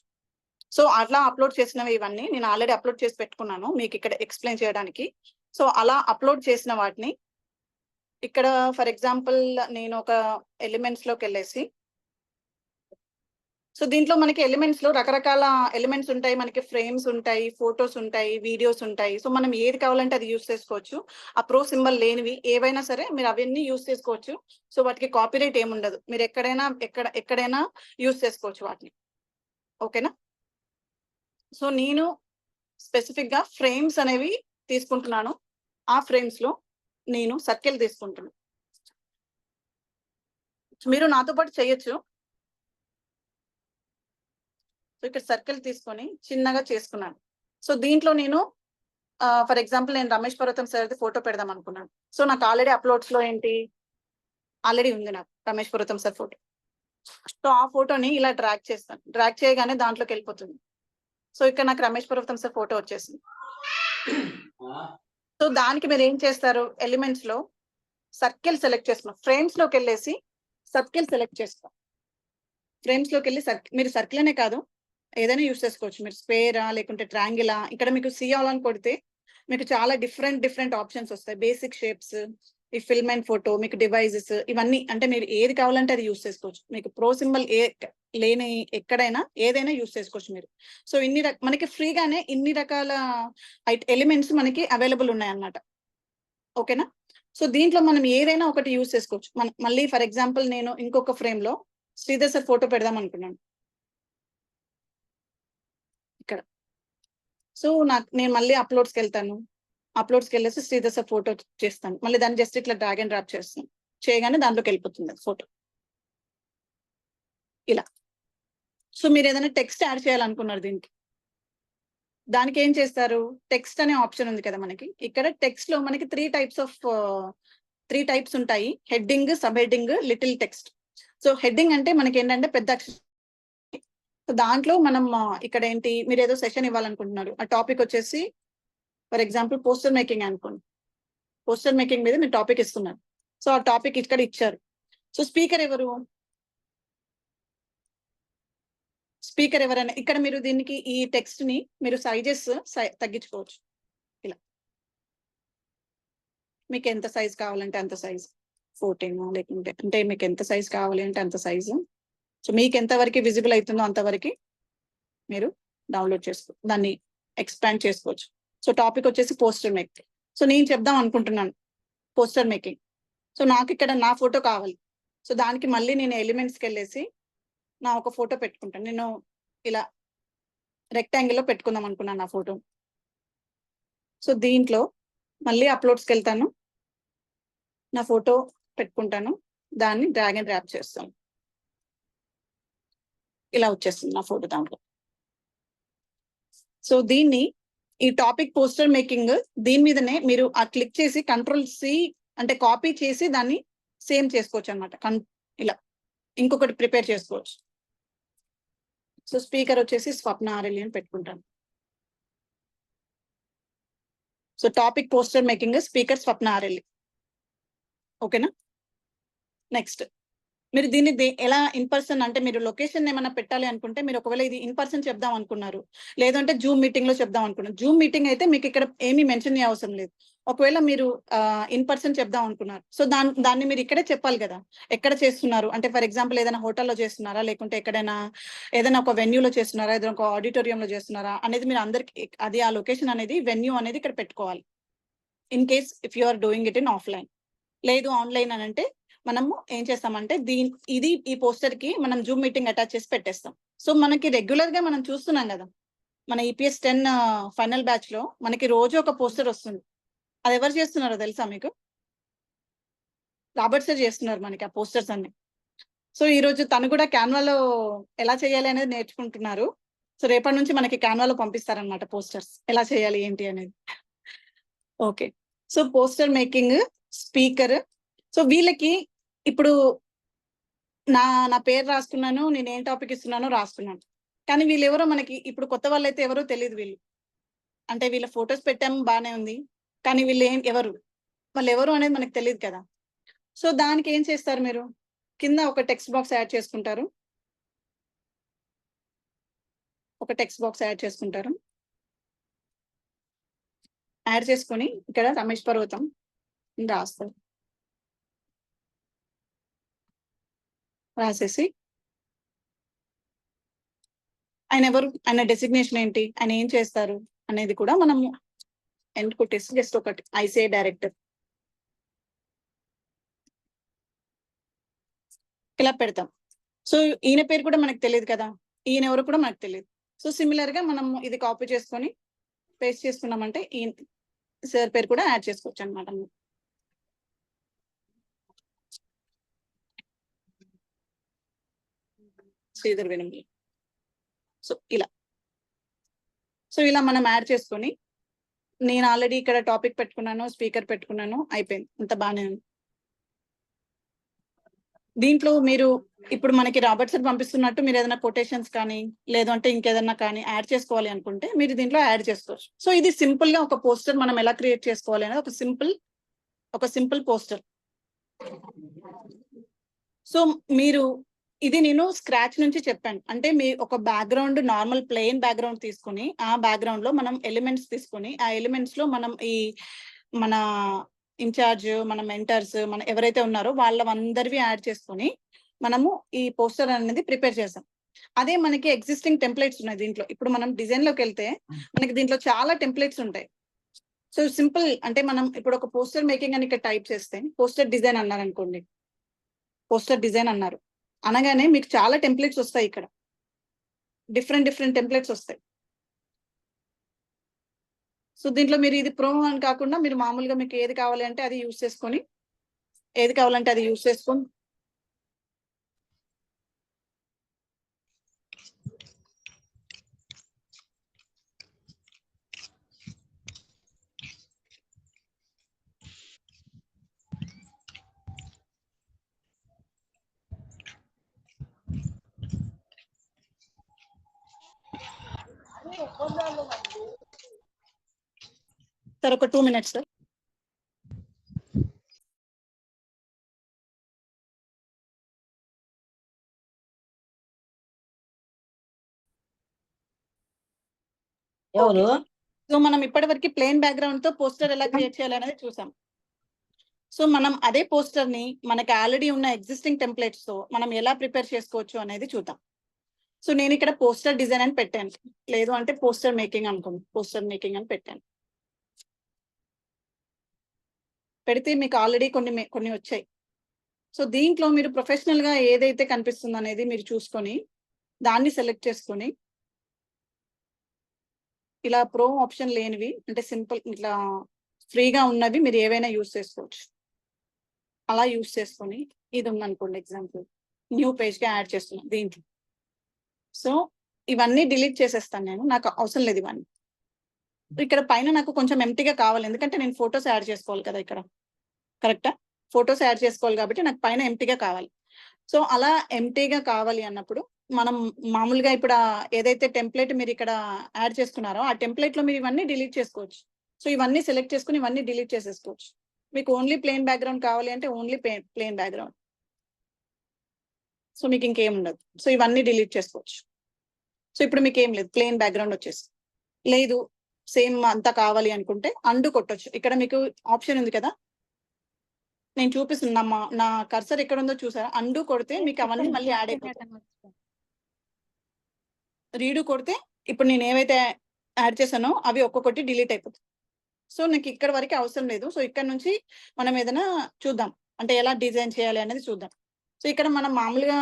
సో అట్లా అప్లోడ్ చేసినవి ఇవన్నీ నేను ఆల్రెడీ అప్లోడ్ చేసి పెట్టుకున్నాను మీకు ఇక్కడ ఎక్స్ప్లెయిన్ చేయడానికి. సో అలా అప్లోడ్ చేసిన వాటిని ఇక్కడ ఫర్ ఎగ్జాంపుల్ నేను ఒక ఎలిమెంట్స్ లోకి వెళ్ళేసి సో దీంట్లో మనకి ఎలిమెంట్స్ లో రకరకాల ఎలిమెంట్స్ ఉంటాయి, మనకి ఫ్రేమ్స్ ఉంటాయి, ఫొటోస్ ఉంటాయి, వీడియోస్ ఉంటాయి. సో మనం ఏది కావాలంటే అది యూస్ చేసుకోవచ్చు. ఆ ప్రో సింబల్ లేనివి ఏవైనా సరే మీరు అవన్నీ యూస్ చేసుకోవచ్చు. సో వాటికి కాపీరైట్ ఏముండదు, మీరు ఎక్కడైనా యూస్ చేసుకోవచ్చు వాటిని. ఓకేనా? సో నేను స్పెసిఫిక్ గా ఫ్రేమ్స్ అనేవి తీసుకుంటున్నాను. ఆ ఫ్రేమ్స్ లో నేను సర్కిల్ తీసుకుంటున్నాను. మీరు నాతో పాటు చేయొచ్చు. సో ఇక్కడ సర్కిల్ తీసుకొని చిన్నగా చేసుకున్నాను. సో దీంట్లో నేను ఫర్ ఎగ్జాంపుల్ నేను రమేష్ పర్వతం సార్ది ఫోటో పెడదాం అనుకున్నాను. సో నాకు ఆల్రెడీ అప్లోడ్స్ లో ఆల్రెడీ ఉంది నాకు రమేష్ పర్వతం సార్ ఫోటో. సో ఆ ఫోటోని ఇలా డ్రాగ్ చేస్తాను. డ్రాగ్ చేయగానే దాంట్లోకి వెళ్ళిపోతుంది. సో ఇక్కడ నాకు రమేష్ పర్వతం సార్ ఫోటో వచ్చేసింది. సో దానికి మీరు ఏం చేస్తారు, ఎలిమెంట్స్ లో సర్కిల్ సెలెక్ట్ చేసుకున్నాం. ఫ్రేమ్స్ లోకి వెళ్ళేసి సర్కిల్ సెలెక్ట్ చేసుకో. ఫ్రేమ్స్ లోకి వెళ్ళి మీరు సర్కిల్ అనే కాదు ఏదైనా యూస్ చేసుకోవచ్చు. మీరు స్క్వేరా లేకుంటే ట్రాంగిలా, ఇక్కడ మీకు సిఆల్ అని కొడితే మీకు చాలా డిఫరెంట్ ఆప్షన్స్ వస్తాయి. బేసిక్ షేప్స్, ఈ ఫిల్మెంట్ ఫోటో, మీకు డివైజెస్, ఇవన్నీ అంటే మీరు ఏది కావాలంటే అది యూస్ చేసుకోవచ్చు. మీకు ప్రో సింబల్ లేని ఎక్కడైనా ఏదైనా యూస్ చేసుకోవచ్చు మీరు. సో మనకి ఫ్రీగానే ఇన్ని రకాల ఎలిమెంట్స్ మనకి అవైలబుల్ ఉన్నాయి అన్నమాట. ఓకేనా? సో దీంట్లో మనం ఏదైనా ఒకటి యూస్ చేసుకోవచ్చు. మళ్ళీ ఫర్ ఎగ్జాంపుల్ నేను ఇంకొక ఫ్రేమ్ లో శ్రీధర్ సార్ ఫోటో పెడదాం అనుకున్నాను ఇక్కడ. సో నేను మళ్ళీ అప్లోడ్స్కి వెళ్తాను. అప్లోడ్స్కి వెళ్ళేసి శ్రీధర్ సార్ ఫోటో చేస్తాను. మళ్ళీ దాన్ని జస్ట్ ఇట్లా డ్రాగ్ అండ్ డ్రాప్ చేస్తాను. చేయగానే దాంట్లోకి వెళ్ళిపోతుంది ఫోటో ఇలా. సో మీరు ఏదైనా టెక్స్ట్ యాడ్ చేయాలనుకున్నారు దానికి ఏం చేస్తారు, టెక్స్ట్ అనే ఆప్షన్ ఉంది కదా మనకి. ఇక్కడ టెక్స్ట్ లో మనకి త్రీ టైప్స్ ఉంటాయి, heading, sub heading, little text. So heading అంటే మనకి ఏంటంటే పెద్ద అక్షరం. దాంట్లో మనం ఇక్కడ ఏంటి, మీరు ఏదో సెషన్ ఇవ్వాలనుకుంటున్నారు, ఆ టాపిక్ వచ్చేసి ఫర్ ఎగ్జాంపుల్ పోస్టర్ మేకింగ్ అనుకోండి. పోస్టర్ మేకింగ్ మీద మీరు టాపిక్ ఇస్తున్నారు. సో ఆ టాపిక్ ఇక్కడ ఇచ్చారు. సో స్పీకర్ ఎవరైనా ఇక్కడ మీరు దీనికి ఈ టెక్స్ట్ ని మీరు సైజెస్ తగ్గించుకోవచ్చు. ఇలా మీకు ఎంత సైజ్ కావాలంటే అంత సైజ్, 14 లేకుంటే అంటే మీకు ఎంత సైజ్ కావాలి అంటే అంత సైజు. సో మీకు ఎంతవరకు విజిబుల్ అవుతుందో అంతవరకు మీరు డౌన్లోడ్ దాన్ని ఎక్స్పాండ్ చేసుకోవచ్చు. సో టాపిక్ వచ్చేసి పోస్టర్ మేకింగ్. సో నేను చెప్దాం అనుకుంటున్నాను పోస్టర్ మేకింగ్. సో నాకు ఇక్కడ నా ఫోటో కావాలి. సో దానికి మళ్ళీ నేను ఎలిమెంట్స్కి వెళ్ళేసి నా ఒక ఫోటో పెట్టుకుంటాను. నేను ఇలా రెక్టాంగిల్లో పెట్టుకుందాం అనుకున్నాను నా ఫోటో. సో దీంట్లో మళ్ళీ అప్లోడ్స్కి వెళ్తాను, నా ఫోటో పెట్టుకుంటాను, దాన్ని డ్రాగ్ అండ్ డ్రాప్ చేస్తాను. ఇలా వచ్చేస్తుంది నా ఫోటో దాంట్లో. సో దీన్ని ఈ టాపిక్ పోస్టర్ మేకింగ్ దీని మీదనే మీరు ఆ క్లిక్ చేసి Ctrl+C అంటే కాపీ చేసి దాన్ని సేమ్ చేసుకోవచ్చు అనమాట. ఇలా ఇంకొకటి ప్రిపేర్ చేసుకోవచ్చు. సో స్పీకర్ వచ్చేసి స్వప్న ఆర్ఎల్ఈ అని పెట్టుకుంటాను. So topic poster making, speaker Swapna Arelli. ఓకేనా? నెక్స్ట్ మీరు దీన్ని ఎలా ఇన్ పర్సన్ అంటే మీరు లొకేషన్ ఏమైనా పెట్టాలి అనుకుంటే మీరు ఒకవేళ ఇది ఇన్ పర్సన్ చెప్దాం అనుకున్నారు, లేదంటే జూమ్ మీటింగ్ లో చెప్దాం అనుకున్నారు. జూమ్ మీటింగ్ అయితే మీకు ఇక్కడ ఏమీ మెన్షన్ చేయ అవసరం లేదు. ఒకవేళ మీరు ఇన్ పర్సన్ చెప్దాం అనుకున్నారు, సో దాన్ని మీరు ఇక్కడే చెప్పాలి కదా, ఎక్కడ చేస్తున్నారు అంటే. ఫర్ ఎగ్జాంపుల్ ఏదైనా హోటల్లో చేస్తున్నారా, లేకుంటే ఎక్కడైనా ఏదైనా ఒక వెన్యూలో చేస్తున్నారా, ఏదైనా ఒక ఆడిటోరియంలో చేస్తున్నారా అనేది మీరు అందరికి అది ఆ లొకేషన్ అనేది వెన్యూ అనేది ఇక్కడ పెట్టుకోవాలి. In case if you are doing it in offline. లేదు ఆన్లైన్ అని అంటే మనము ఏం చేస్తామంటే ఈ పోస్టర్ కి మనం జూమ్ మీటింగ్ అటాచ్ చేసి పెట్టేస్తాం. సో మనకి రెగ్యులర్ గా మనం చూస్తున్నాం కదా, మన EPS 10 ఫైనల్ బ్యాచ్ లో మనకి రోజు ఒక పోస్టర్ వస్తుంది. అది ఎవరు చేస్తున్నారో తెలుసా మీకు? రాబర్ట్ సార్ చేస్తున్నారు మనకి ఆ పోస్టర్స్ అన్ని. సో ఈ రోజు తను కూడా క్యాన్వాలో ఎలా చేయాలి అనేది నేర్చుకుంటున్నారు. సో రేపటి నుంచి మనకి క్యాన్వాలో పంపిస్తారనమాట పోస్టర్స్ ఎలా చేయాలి ఏంటి అనేది. Okay, so poster making, speaker. So వీళ్ళకి ఇప్పుడు నా పేరు రాసుకున్నాను, నేను ఏం టాపిక్ ఇస్తున్నానో రాసుకున్నాను. కానీ వీళ్ళు ఎవరో మనకి ఇప్పుడు కొత్త వాళ్ళు అయితే ఎవరో తెలియదు. వీళ్ళు అంటే వీళ్ళ ఫొటోస్ పెట్టాము బాగానే ఉంది, కానీ వీళ్ళు వాళ్ళు ఎవరు అనేది మనకు తెలియదు కదా. సో దానికి ఏం చేస్తారు, మీరు కింద ఒక టెక్స్ట్ బాక్స్ యాడ్ చేసుకుంటారు. యాడ్ చేసుకొని ఇక్కడ రమేష్ పర్వతం రాస్తారు. రాసేసి ఆయన ఎవరు, ఆయన డెసిగ్నేషన్ ఏంటి, ఆయన ఏం చేస్తారు అనేది కూడా మనము ఎండ్ కొట్టేసి జస్ట్ ఒకటి ఐసిఐ డైరెక్టర్ ఇలా పెడతాం. సో ఈయన పేరు కూడా మనకు తెలియదు కదా, ఈయన ఎవరు కూడా మనకు తెలియదు. సో సిమిలర్ గా మనం ఇది కాపీ చేసుకొని పేస్ట్ చేసుకున్నామంటే ఈయన సార్ పేరు కూడా యాడ్ చేసుకోవచ్చు అనమాట. శ్రీధర్ వేణుగోపాల్. సో ఇలా మనం యాడ్ చేసుకొని, నేను ఆల్రెడీ ఇక్కడ టాపిక్ పెట్టుకున్నాను, స్పీకర్ పెట్టుకున్నాను, అయిపోయింది, అంత బాగానే ఉంది. దీంట్లో మీరు ఇప్పుడు మనకి రాబర్ట్ సార్ పంపిస్తున్నట్టు మీరు ఏదైనా కొటేషన్స్ కానీ లేదు అంటే ఇంకేదన్నా కానీ యాడ్ చేసుకోవాలి అనుకుంటే మీరు దీంట్లో యాడ్ చేసుకోవచ్చు. సో ఇది సింపుల్ గా ఒక పోస్టర్ మనం ఎలా క్రియేట్ చేసుకోవాలి అనేది ఒక సింపుల్ పోస్టర్. సో మీరు ఇది నేను స్క్రాచ్ నుంచి చెప్పాను. అంటే మీ ఒక బ్యాక్గ్రౌండ్ నార్మల్ ప్లెయిన్ బ్యాక్గ్రౌండ్ తీసుకుని ఆ బ్యాక్గ్రౌండ్ లో మనం ఎలిమెంట్స్ తీసుకొని ఆ ఎలిమెంట్స్ లో మనం మన ఇన్ఛార్జ్, మన మెంటర్స్, మన ఎవరైతే ఉన్నారో వాళ్ళందరివి యాడ్ చేసుకొని మనము ఈ పోస్టర్ అనేది ప్రిపేర్ చేసాం. అదే మనకి ఎగ్జిస్టింగ్ టెంప్లెట్స్ ఉన్నాయి దీంట్లో. ఇప్పుడు మనం డిజైన్ లోకి వెళ్తే మనకి దీంట్లో చాలా టెంప్లెట్స్ ఉంటాయి. సో సింపుల్ అంటే మనం ఇప్పుడు ఒక పోస్టర్ మేకింగ్ అని ఇక్కడ టైప్ చేస్తే పోస్టర్ డిజైన్ అన్నారు అనుకోండి, పోస్టర్ డిజైన్ అన్నారు అనగానే మీకు చాలా టెంప్లెట్స్ వస్తాయి. ఇక్కడ డిఫరెంట్ టెంప్లెట్స్ వస్తాయి. సో దీంట్లో మీరు ఇది ప్రో అని కాకుండా మీరు మామూలుగా మీకు ఏది కావాలి అంటే అది యూజ్ చేసుకొని సార్ ఒక 2 minutes సార్. ఎవరు? సో మనం ఇప్పటివరకు ప్లెయిన్ బ్యాక్గ్రౌండ్ తో పోస్టర్ ఎలా క్రియేట్ చేయాలి అనేది చూసాం. సో మనం అదే పోస్టర్ ని మనకి ఆల్రెడీ ఉన్న ఎగ్జిస్టింగ్ టెంప్లెట్స్ తో మనం ఎలా ప్రిపేర్ చేసుకోవచ్చు అనేది చూద్దాం. సో నేను ఇక్కడ పోస్టర్ డిజైన్ అని పెట్టాను, లేదు అంటే పోస్టర్ మేకింగ్ అనుకోండి, పోస్టర్ మేకింగ్ అని పెట్టాను. పెడితే మీకు ఆల్రెడీ కొన్ని వచ్చాయి. సో దీంట్లో మీరు ప్రొఫెషనల్ గా ఏదైతే కనిపిస్తుందో అనేది మీరు చూసుకొని దాన్ని సెలెక్ట్ చేసుకొని ఇలా ప్రో ఆప్షన్ లేనివి అంటే సింపుల్ ఇట్లా ఫ్రీగా ఉన్నవి మీరు ఏవైనా యూజ్ చేసుకోవచ్చు. అలా యూజ్ చేసుకొని ఇది ఉందనుకోండి ఎగ్జాంపుల్, న్యూ పేజ్ గా యాడ్ చేస్తున్నాను దీంట్లో. సో ఇవన్నీ డిలీట్ చేసేస్తాను నేను, నాకు అవసరం లేదు ఇవన్నీ. ఇక్కడ పైన నాకు కొంచెం ఎంటీగా కావాలి, ఎందుకంటే నేను ఫొటోస్ యాడ్ చేసుకోవాలి కదా ఇక్కడ, కరెక్టా? ఫొటోస్ యాడ్ చేసుకోవాలి కాబట్టి నాకు పైన ఎంటీగా కావాలి. సో అలా ఎంటీగా కావాలి అన్నప్పుడు మనం మామూలుగా ఇప్పుడు ఏదైతే టెంప్లెట్ మీరు ఇక్కడ యాడ్ చేసుకున్నారో ఆ టెంప్లెట్ లో మీరు ఇవన్నీ డిలీట్ చేసుకోవచ్చు. సో ఇవన్నీ సెలెక్ట్ చేసుకుని ఇవన్నీ డిలీట్ చేసేసుకోవచ్చు. మీకు ఓన్లీ ప్లెయిన్ బ్యాక్గ్రౌండ్ కావాలి అంటే ఓన్లీ ప్లెయిన్ బ్యాక్గ్రౌండ్. సో మీకు ఇంకేం ఉండదు. సో ఇవన్నీ డిలీట్ చేసుకోవచ్చు. సో ఇప్పుడు మీకు ఏం లేదు, ప్లెయిన్ బ్యాక్గ్రౌండ్ వచ్చేసి. లేదు సేమ్ అంతా కావాలి అనుకుంటే అండు కొట్టొచ్చు. ఇక్కడ మీకు ఆప్షన్ ఉంది కదా, నేను చూపిస్తున్నా, నా కర్సర్ ఎక్కడ ఉందో చూసారా? అండు కొడితే మీకు అవన్నీ మళ్ళీ యాడ్ అయిపోతాయి. రీడు కొడితే ఇప్పుడు నేను ఏవైతే యాడ్ చేశానో అవి ఒక్కొక్కటి డిలీట్ అయిపోతాయి. సో నాకు ఇక్కడ వరకు అవసరం లేదు. సో ఇక్కడ నుంచి మనం ఏదైనా చూద్దాం, అంటే ఎలా డిజైన్ చేయాలి అనేది చూద్దాం. సో ఇక్కడ మనం మామూలుగా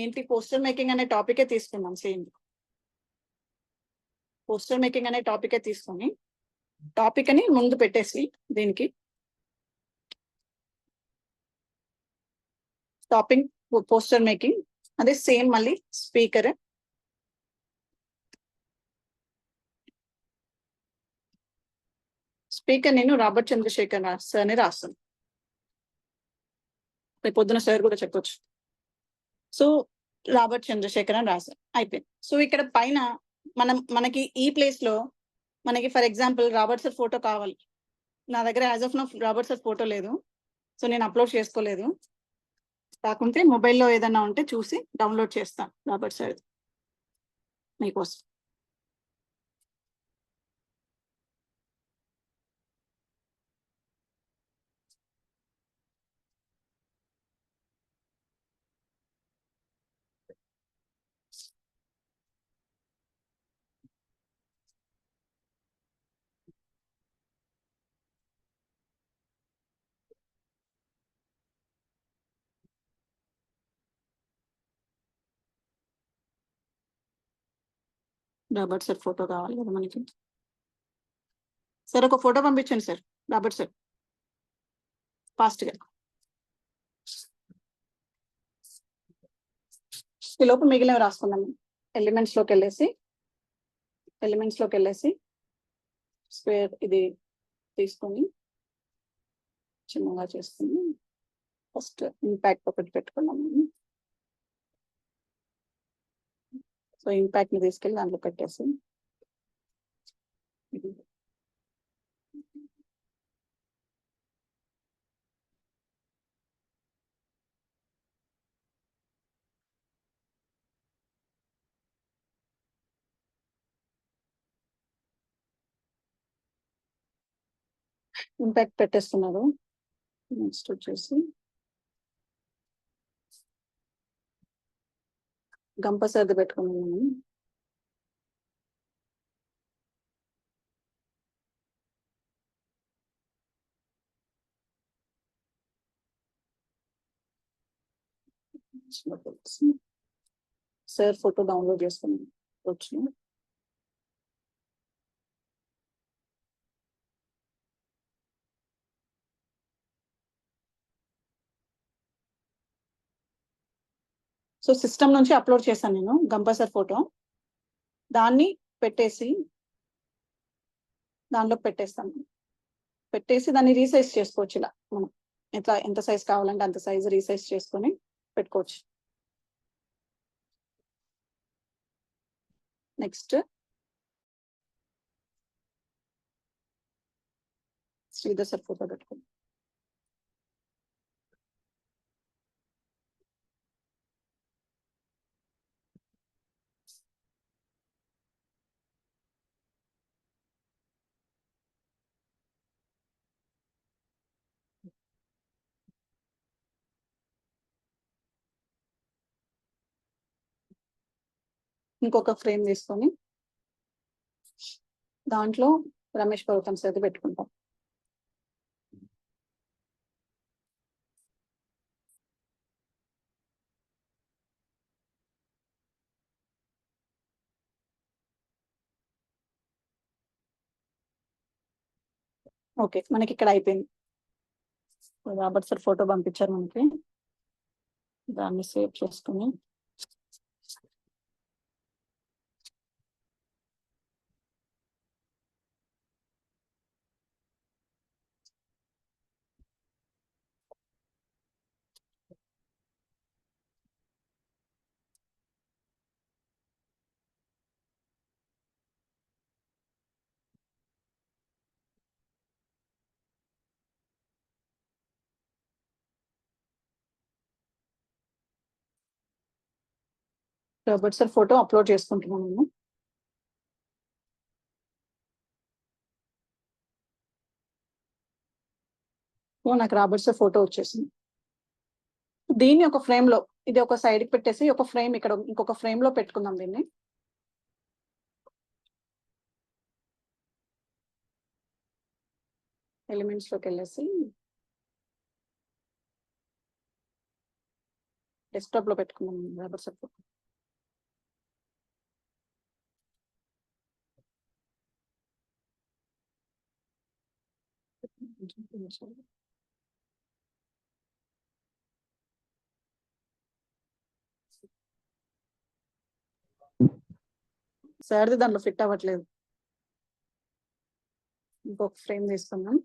ఏంటి పోస్టర్ మేకింగ్ అనే టాపికే తీసుకుందాం. సేమ్ పోస్టర్ మేకింగ్ అనే టాపికే తీసుకొని టాపిక్ అని ముందు పెట్టేసి దీనికి టాపింగ్ పోస్టర్ మేకింగ్, అదే సేమ్ మళ్ళీ స్పీకర్, నేను రాబర్ట్ చంద్రశేఖర్ సార్ అని రాస్తాను. రేపు పొద్దున సార్ కూడా చెప్పొచ్చు. సో రాబర్ట్ చంద్రశేఖర్ అని రాశారు, అయిపోయింది. సో ఇక్కడ పైన మనకి ఈ ప్లేస్ లో మనకి for example Robert sir photo కావాలి. నా దగ్గర as of now Robert sir photo లేదు, సో నేను అప్లోడ్ చేసుకోలేదు. కాకుంటే మొబైల్లో ఏదైనా ఉంటే చూసి డౌన్లోడ్ చేస్తాను రాబర్ట్ సార్ మీకోసం. రాబర్ట్ సార్ ఫోటో కావాలి కదా మనకి. సార్ ఒక ఫోటో పంపించండి సార్, రాబర్ట్ సార్ ఫాస్ట్గా. ఈ లోపు మిగిలినవి రాసుకుందాం. ఎలిమెంట్స్లోకి వెళ్ళేసి స్క్వేర్ ఇది తీసుకొని చిన్నగా చేసుకుని ఫస్ట్ ఇంపాక్ట్ ఒకటి పెట్టుకున్నాము. సో ఇంపాక్ట్ ని తీసుకెళ్ళి దాంట్లో పెట్టేసి ఇంపాక్ట్ పెట్టేస్తున్నారు. నెక్స్ట్ వచ్చేసి గంప సర్ది పెట్టుకున్నాము. సార్ ఫోటో డౌన్లోడ్ చేసుకున్నాను వచ్చి. సో సిస్టమ్ నుంచి అప్లోడ్ చేశాను నేను గంపసర్ ఫోటో. దాన్ని పెట్టేసి దానిలో పెట్టేసి దాన్ని రీసైజ్ చేసుకోవచ్చు. ఇలా మనం ఎంత సైజ్ కావాలంటే అంత సైజ్ రీసైజ్ చేసుకొని పెట్టుకోవచ్చు. నెక్స్ట్ శ్రీధర్ సార్ ఫోటో పెట్టుకోండి. ఇంకొక ఫ్రేమ్ తీసుకొని దాంట్లో రమేష్ పర్వతం సార్ పెట్టుకుంటాం. ఓకే, మనకి ఇక్కడ అయిపోయింది. రాబర్ట్ సార్ ఫోటో పంపించారు మనకి. దాన్ని సేవ్ చేసుకుని రాబర్ట్ సార్ ఫోటో అప్లోడ్ చేసుకుంటున్నాను నేను. నాకు రాబర్ట్ సార్ ఫోటో వచ్చేసింది. దీన్ని ఒక ఫ్రేమ్ లో, ఇది ఒక సైడ్ కి పెట్టేసి ఒక ఫ్రేమ్ ఇక్కడ ఇంకొక ఫ్రేమ్ లో పెట్టుకుందాం. దీన్ని ఎలిమెంట్స్ లోకి వెళ్ళేసి డెస్క్టాప్ లో పెట్టుకుందాం రాబర్ట్ సార్ ఫోటో. సార్ది దాంట్లో ఫిట్ అవ్వట్లేదు. ఇంకొక ఫ్రేమ్ తీసుకుందాం.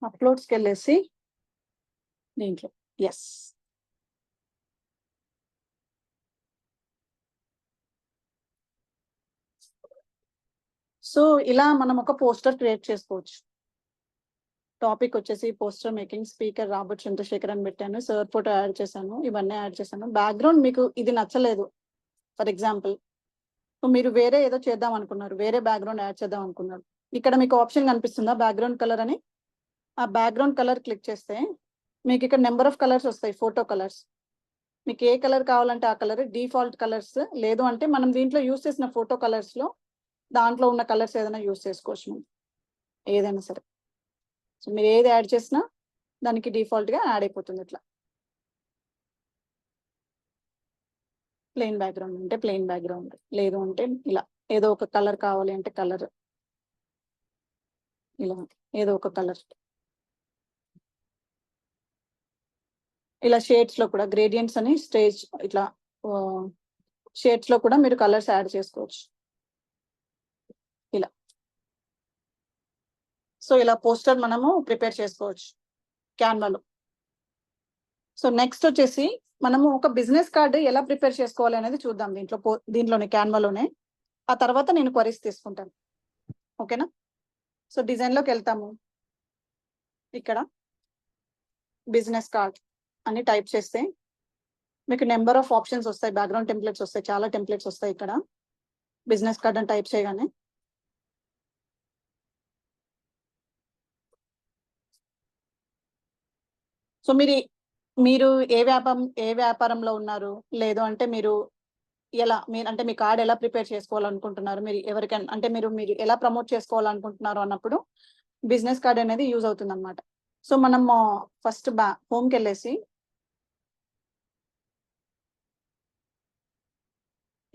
అప్లోడ్స్కి వెళ్ళేసి దీంట్లో ఎస్. సో ఇలా మనం ఒక పోస్టర్ క్రియేట్ చేసుకోవచ్చు. టాపిక్ వచ్చేసి poster making, speaker Robert Chandrasekhar అని పెట్టాను. సార్ ఫోటో యాడ్ చేశాను, ఇవన్నీ యాడ్ చేశాను. బ్యాక్గ్రౌండ్ మీకు ఇది నచ్చలేదు ఫర్ ఎగ్జాంపుల్, మీరు వేరే ఏదో చేద్దాం అనుకున్నారు, వేరే బ్యాక్గ్రౌండ్ యాడ్ చేద్దాం అనుకున్నారు. ఇక్కడ మీకు ఆప్షన్ కనిపిస్తుందా బ్యాక్గ్రౌండ్ కలర్ అని? ఆ బ్యాక్గ్రౌండ్ కలర్ క్లిక్ చేస్తే మీకు ఇక్కడ నెంబర్ ఆఫ్ కలర్స్ వస్తాయి, ఫోటో కలర్స్. మీకు ఏ కలర్ కావాలంటే ఆ కలర్, డిఫాల్ట్ కలర్స్. లేదు అంటే మనం దీంట్లో యూస్ చేసిన ఫోటో కలర్స్ లో దాంట్లో ఉన్న కలర్స్ ఏదైనా యూస్ చేసుకోవచ్చు మనం, ఏదైనా సరే. సో మీరు ఏది యాడ్ చేసినా దానికి డిఫాల్ట్ గా యాడ్ అయిపోతుంది ఇట్లా. ప్లెయిన్ బ్యాక్గ్రౌండ్ అంటే ప్లెయిన్ బ్యాక్గ్రౌండ్, లేదు అంటే ఇలా ఏదో ఒక కలర్ కావాలి అంటే కలర్, ఇలా ఏదో ఒక కలర్. ఇలా షేడ్స్ లో కూడా గ్రేడియంట్స్ అని స్టేజ్ ఇట్లా షేడ్స్ లో కూడా మీరు కలర్స్ యాడ్ చేసుకోవచ్చు ఇలా. సో ఇలా పోస్టర్ మనము ప్రిపేర్ చేసుకోవచ్చు క్యాన్వాలో. సో నెక్స్ట్ వచ్చేసి మనము ఒక బిజినెస్ కార్డు ఎలా ప్రిపేర్ చేసుకోవాలి అనేది చూద్దాం దీంట్లోనే క్యాన్వాలోనే. ఆ తర్వాత నేను క్వరీస్ తీసుకుంటాను, ఓకేనా. సో డిజైన్ లోకి వెళ్తాము. ఇక్కడ బిజినెస్ కార్డ్ అని టైప్ చేస్తే మీకు నెంబర్ ఆఫ్ ఆప్షన్స్ వస్తాయి, బ్యాక్గ్రౌండ్ టెంప్లెట్స్ వస్తాయి, చాలా టెంప్లెట్స్ వస్తాయి. ఇక్కడ బిజినెస్ కార్డ్ అని టైప్ చేయగానే సో మీరు ఏ వ్యాపారంలో ఉన్నారు, లేదు అంటే మీరు అంటే మీ కార్డ్ ఎలా ప్రిపేర్ చేసుకోవాలనుకుంటున్నారు, మీరు ఎవరికైనా అంటే మీరు ఎలా ప్రమోట్ చేసుకోవాలనుకుంటున్నారు అన్నప్పుడు బిజినెస్ కార్డ్ అనేది యూజ్ అవుతుంది అనమాట. సో మనం ఫస్ట్ హోమ్కి వెళ్ళేసి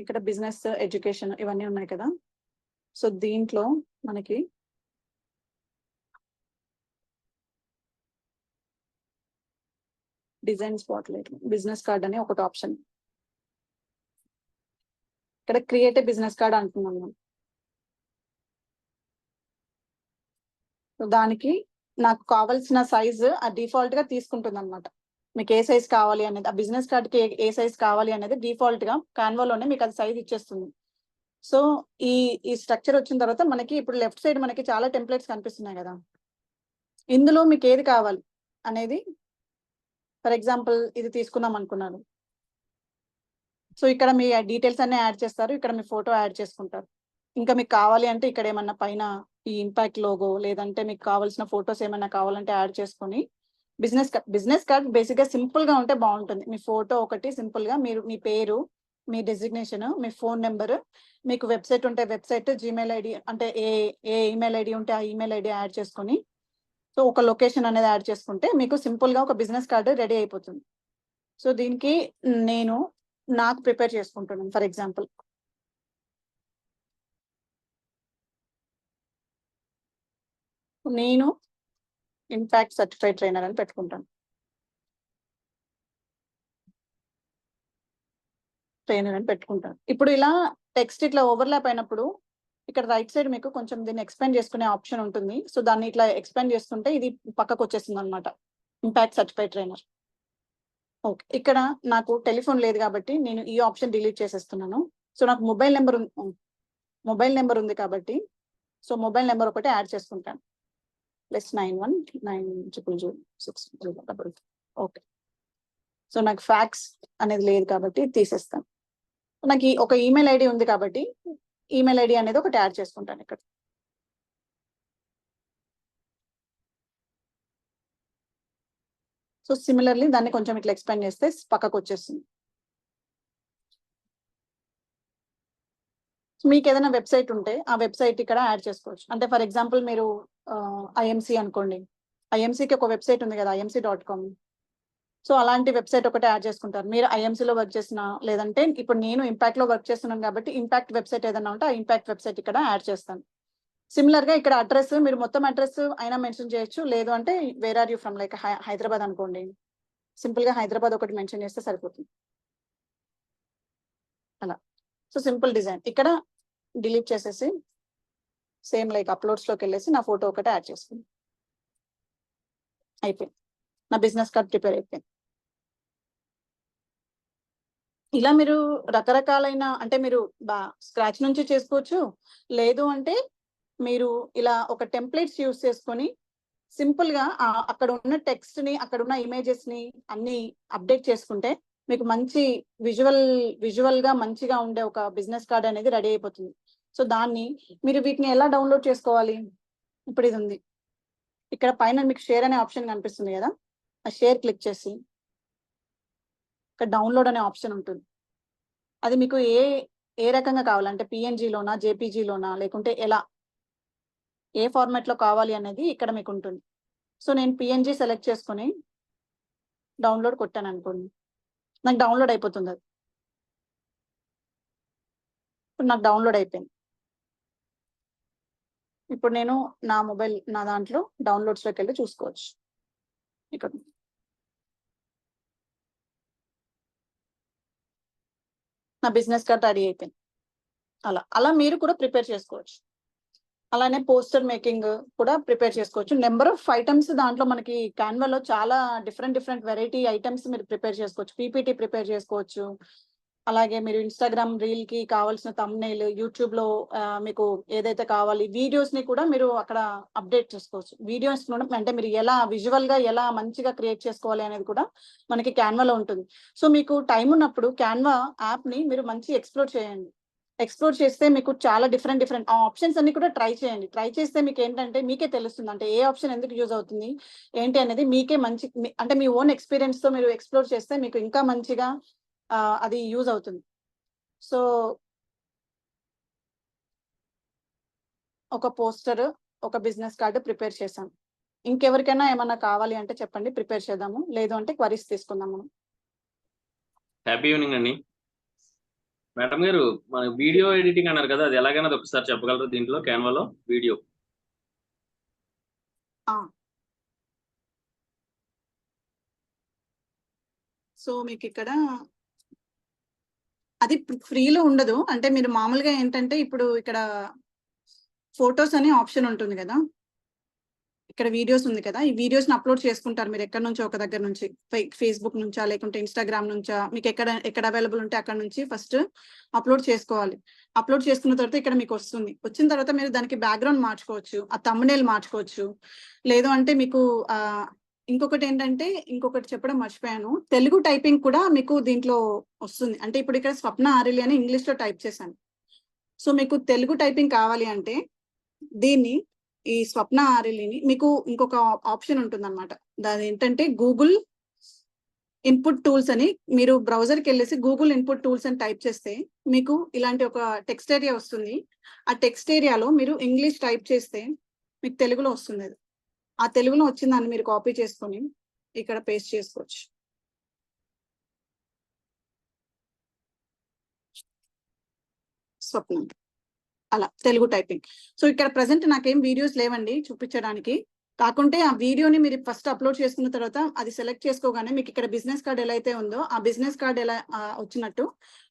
ఇక్కడ బిజినెస్, ఎడ్యుకేషన్ ఇవన్నీ ఉన్నాయి కదా. సో దీంట్లో మనకి డిజైన్ స్పాట్లైట్ బిజినెస్ కార్డ్ అని ఒకటి ఆప్షన్. ఇక్కడ క్రియేట్ బిజినెస్ కార్డ్ అంటున్నాను. దానికి నాకు కావాల్సిన సైజు ఆ డిఫాల్ట్ గా తీసుకుంటుంది అనమాట. మీకు ఏ సైజ్ కావాలి అనేది, ఆ బిజినెస్ కార్డ్ కి ఏ సైజ్ కావాలి అనేది డిఫాల్ట్ గా కాన్వాలోనే మీకు అది సైజ్ ఇచ్చేస్తుంది. సో ఈ స్ట్రక్చర్ వచ్చిన తర్వాత మనకి ఇప్పుడు లెఫ్ట్ సైడ్ మనకి చాలా టెంప్లెట్స్ కనిపిస్తున్నాయి కదా. ఇందులో మీకు ఏది కావాలి అనేది, ఫర్ ఎగ్జాంపుల్ ఇది తీసుకుందాం అనుకున్నాను. సో ఇక్కడ మీ డీటెయిల్స్ అన్ని యాడ్ చేస్తారు, ఇక్కడ మీ ఫోటో యాడ్ చేసుకుంటారు. ఇంకా మీకు కావాలి అంటే ఇక్కడ ఏమన్నా పైన ఈ ఇంపాక్ట్ లోగో, లేదంటే మీకు కావాల్సిన ఫొటోస్ ఏమైనా కావాలంటే యాడ్ చేసుకొని బిజినెస్ కార్డ్ బేసిక్ గా సింపుల్ గా ఉంటే బాగుంటుంది. మీ ఫోటో ఒకటి సింపుల్ గా, మీరు మీ పేరు, మీ డెసిగ్నేషన్, మీ ఫోన్ నెంబర్, మీకు వెబ్సైట్ ఉంటే వెబ్సైట్, జీమెయిల్ ఐడి అంటే ఏ ఈమెయిల్ ఐడి ఉంటే ఆ ఈమెయిల్ ఐడి యాడ్ చేసుకొని, సో ఒక లొకేషన్ అనేది యాడ్ చేసుకుంటే మీకు సింపుల్ గా ఒక బిజినెస్ కార్డు రెడీ అయిపోతుంది. సో దీనికి నాకు ప్రిపేర్ చేసుకుంటున్నాను. ఫర్ ఎగ్జాంపుల్ నేను ఇంపాక్ట్ సర్టిఫైడ్ ట్రైనర్ అని పెట్టుకుంటాను. ఇప్పుడు ఇలా టెక్స్ట్ ఇట్లా ఓవర్లాప్ అయినప్పుడు ఇక్కడ రైట్ సైడ్ మీకు కొంచెం దీన్ని ఎక్స్పాండ్ చేసుకునే ఆప్షన్ ఉంటుంది. సో దాన్ని ఇట్లా ఎక్స్పాండ్ చేసుకుంటే ఇది పక్కకు వచ్చేస్తుంది అనమాట, ఇంపాక్ట్ సర్టిఫైడ్ ట్రైనర్. ఓకే, ఇక్కడ నాకు టెలిఫోన్ లేదు కాబట్టి నేను ఈ ఆప్షన్ డిలీట్ చేసేస్తున్నాను. సో నాకు మొబైల్ నెంబర్ ఉంది కాబట్టి సో మొబైల్ నెంబర్ ఒకటి యాడ్ చేసుకుంటాను, +91900600. ఓకే, సో నాకు ఫ్యాక్స్ అనేది లేదు కాబట్టి తీసేస్తాను. నాకు ఒక ఈమెయిల్ ఐడి ఉంది కాబట్టి ఈమెయిల్ ఐడి అనేది ఒకటి యాడ్ చేసుకుంటాను ఇక్కడ. సో సిమిలర్లీ దాన్ని కొంచెం ఇట్లా ఎక్స్పాండ్ చేస్తే పక్కకు వచ్చేస్తుంది. మీకు ఏదైనా వెబ్సైట్ ఉంటే ఆ వెబ్సైట్ ఇక్కడ యాడ్ చేసుకోవచ్చు. అంటే ఫర్ ఎగ్జాంపుల్ మీరు ఐఎంసీ అనుకోండి, ఐఎంసీకి ఒక వెబ్సైట్ ఉంది కదా, IMC.com. సో అలాంటి వెబ్సైట్ ఒకటి యాడ్ చేసుకుంటారు. మీరు ఐఎంసీలో వర్క్ చేసిన, లేదంటే ఇప్పుడు నేను ఇంపాక్ట్ లో వర్క్ చేస్తున్నాను కాబట్టి ఇంపాక్ట్ వెబ్సైట్ ఏదైనా ఉంటే ఆ ఇంపాక్ట్ వెబ్సైట్ ఇక్కడ యాడ్ చేస్తాను. సిమిలర్ గా ఇక్కడ అడ్రస్ మీరు మొత్తం అడ్రస్ అయినా మెన్షన్ చేయొచ్చు, లేదు అంటే where are you from, like Hyderabad అనుకోండి, సింపుల్ గా హైదరాబాద్ ఒకటి మెన్షన్ చేస్తే సరిపోతుంది అలా. సో సింపుల్ డిజైన్ ఇక్కడ డిలీట్ చేసేసి సేమ్ లైక్ అప్లోడ్స్ లోకి వెళ్ళేసి నా ఫోటో ఒకటి యాడ్ చేసుకుంది, అయిపోయింది. నా బిజినెస్ కార్డ్ ప్రిపేర్ అయిపోయింది. ఇలా మీరు రకరకాలైన, అంటే మీరు స్క్రాచ్ నుంచి చేసుకోవచ్చు, లేదు అంటే మీరు ఇలా ఒక టెంప్లెట్స్ యూస్ చేసుకొని సింపుల్ గా అక్కడ ఉన్న టెక్స్ట్ ని, అక్కడ ఉన్న ఇమేజెస్ ని అన్ని అప్డేట్ చేసుకుంటే మీకు మంచి విజువల్ గా మంచిగా ఉండే ఒక బిజినెస్ కార్డ్ అనేది రెడీ అయిపోతుంది. సో దాన్ని మీరు వీటిని ఎలా డౌన్లోడ్ చేసుకోవాలి, ఇప్పుడు ఇది ఉంది ఇక్కడ పైన మీకు షేర్ అనే ఆప్షన్ కనిపిస్తుంది కదా, ఆ షేర్ క్లిక్ చేసి ఇక్కడ డౌన్లోడ్ అనే ఆప్షన్ ఉంటుంది. అది మీకు ఏ రకంగా కావాలంటే PNG-లోనా, JPG-లోనా, లేకుంటే ఏ ఫార్మాట్ లో కావాలి అనేది ఇక్కడ మీకు ఉంటుంది. సో నేను PNG సెలెక్ట్ చేసుకొని డౌన్లోడ్ కొట్టాను అనుకోండి, నాకు డౌన్లోడ్ అయిపోతుంది అది. ఇప్పుడు నాకు డౌన్లోడ్ అయిపోయింది. ఇప్పుడు నేను నా దాంట్లో డౌన్లోడ్స్ లోకి వెళ్ళి చూసుకోవచ్చు. ఇక్కడ నా బిజినెస్ కార్డ్ రెడీ అయిపోయింది. అలా మీరు కూడా ప్రిపేర్ చేసుకోవచ్చు. అలానే పోస్టర్ మేకింగ్ కూడా ప్రిపేర్ చేసుకోవచ్చు. నెంబర్ ఆఫ్ ఐటమ్స్ దాంట్లో మనకి క్యాన్వాలో చాలా డిఫరెంట్ వెరైటీ ఐటమ్స్ మీరు ప్రిపేర్ చేసుకోవచ్చు. పీపీటీ ప్రిపేర్ చేసుకోవచ్చు. అలాగే మీరు ఇన్స్టాగ్రామ్ రీల్ కి కావాల్సిన థంబ్నెయిల్, యూట్యూబ్ లో మీకు ఏదైతే కావాలి వీడియోస్ ని కూడా మీరు అక్కడ అప్డేట్ చేసుకోవచ్చు. వీడియోస్ అంటే మీరు ఎలా విజువల్ గా ఎలా మంచిగా క్రియేట్ చేసుకోవాలి అనేది కూడా మనకి క్యాన్వాలో ఉంటుంది. సో మీకు టైం ఉన్నప్పుడు క్యాన్వా యాప్ ని మీరు మంచి ఎక్స్ప్లోర్ చేయండి. ఎక్స్ప్లోర్ చేస్తే మీకు చాలా డిఫరెంట్ ఆప్షన్స్ అన్ని కూడా ట్రై చేయండి. ట్రై చేస్తే మీకు ఏంటంటే మీకే తెలుస్తుంది, అంటే ఏ ఆప్షన్ ఎందుకు యూజ్ అవుతుంది ఏంటి అనేది మీకే అంటే మీ ఓన్ ఎక్స్పీరియన్స్ తో మీరు ఎక్స్ప్లోర్ చేస్తే మీకు ఇంకా మంచిగా అది యూజ్ అవుతుంది. సో ఒక పోస్టర్, ఒక బిజినెస్ కార్డు ప్రిపేర్ చేశాను. ఇంకెవరికైనా ఏమన్నా కావాలి అంటే చెప్పండి, ప్రిపేర్ చేద్దాము. లేదు అంటే క్వరీస్ తీసుకుందాం మనం. హ్యాపీ ఈవినింగ్ అండి. మేడం గారు, మన వీడియో ఎడిటింగ్ అన్నారు కదా, అది ఎలాగైనా ఒకసారి చెప్పగలరు దీంట్లో క్యాన్వాలో వీడియో? సో మీకు ఇక్కడ అది ఫ్రీలో ఉండదు. అంటే మీరు మామూలుగా ఏంటంటే ఇప్పుడు ఇక్కడ ఫొటోస్ అనే ఆప్షన్ ఉంటుంది కదా, ఇక్కడ వీడియోస్ ఉంది కదా, ఈ వీడియోస్ ని అప్లోడ్ చేసుకుంటారు మీరు ఎక్కడ నుంచో ఒక దగ్గర నుంచి, ఫేస్బుక్ నుంచా లేకుంటే ఇన్స్టాగ్రామ్ నుంచా, మీకు ఎక్కడ అవైలబుల్ ఉంటే అక్కడ నుంచి ఫస్ట్ అప్లోడ్ చేసుకోవాలి. అప్లోడ్ చేసుకున్న తర్వాత ఇక్కడ మీకు వస్తుంది. వచ్చిన తర్వాత మీరు దానికి బ్యాక్గ్రౌండ్ మార్చుకోవచ్చు, ఆ థంబ్నెయిల్ మార్చుకోవచ్చు. లేదు అంటే మీకు ఇంకొకటి చెప్పడం మర్చిపోయాను, తెలుగు టైపింగ్ కూడా మీకు దీంట్లో వస్తుంది. అంటే ఇప్పుడు ఇక్కడ స్వప్న ఆర్ఎల్ఈ అని ఇంగ్లీష్ లో టైప్ చేశాను. సో మీకు తెలుగు టైపింగ్ కావాలి అంటే దీన్ని, ఈ స్వప్న ఆర్ఎల్ఈని మీకు ఇంకొక ఆప్షన్ ఉంటుంది అనమాట. దాని ఏంటంటే గూగుల్ ఇన్పుట్ టూల్స్ అని, మీరు బ్రౌజర్కి వెళ్ళేసి గూగుల్ ఇన్పుట్ టూల్స్ అని టైప్ చేస్తే మీకు ఇలాంటి ఒక టెక్స్ట్ ఏరియా వస్తుంది. ఆ టెక్స్ట్ ఏరియాలో మీరు ఇంగ్లీష్ టైప్ చేస్తే మీకు తెలుగులో వస్తుంది. అది ఆ తెలుగులో వచ్చిన దాన్ని మీరు కాపీ చేసుకొని ఇక్కడ పేస్ట్ చేసుకోవచ్చు. స్వప్న అలా తెలుగు టైపింగ్. సో ఇక్కడ ప్రెసెంట్ నాకేం వీడియోస్ లేవండి చూపించడానికి. కాకుంటే ఆ వీడియోని మీరు ఫస్ట్ అప్లోడ్ చేసుకున్న తర్వాత అది సెలెక్ట్ చేసుకోగానే మీకు ఇక్కడ బిజినెస్ కార్డ్ ఎలా అయితే ఉందో ఆ బిజినెస్ కార్డ్ ఎలా వచ్చినట్టు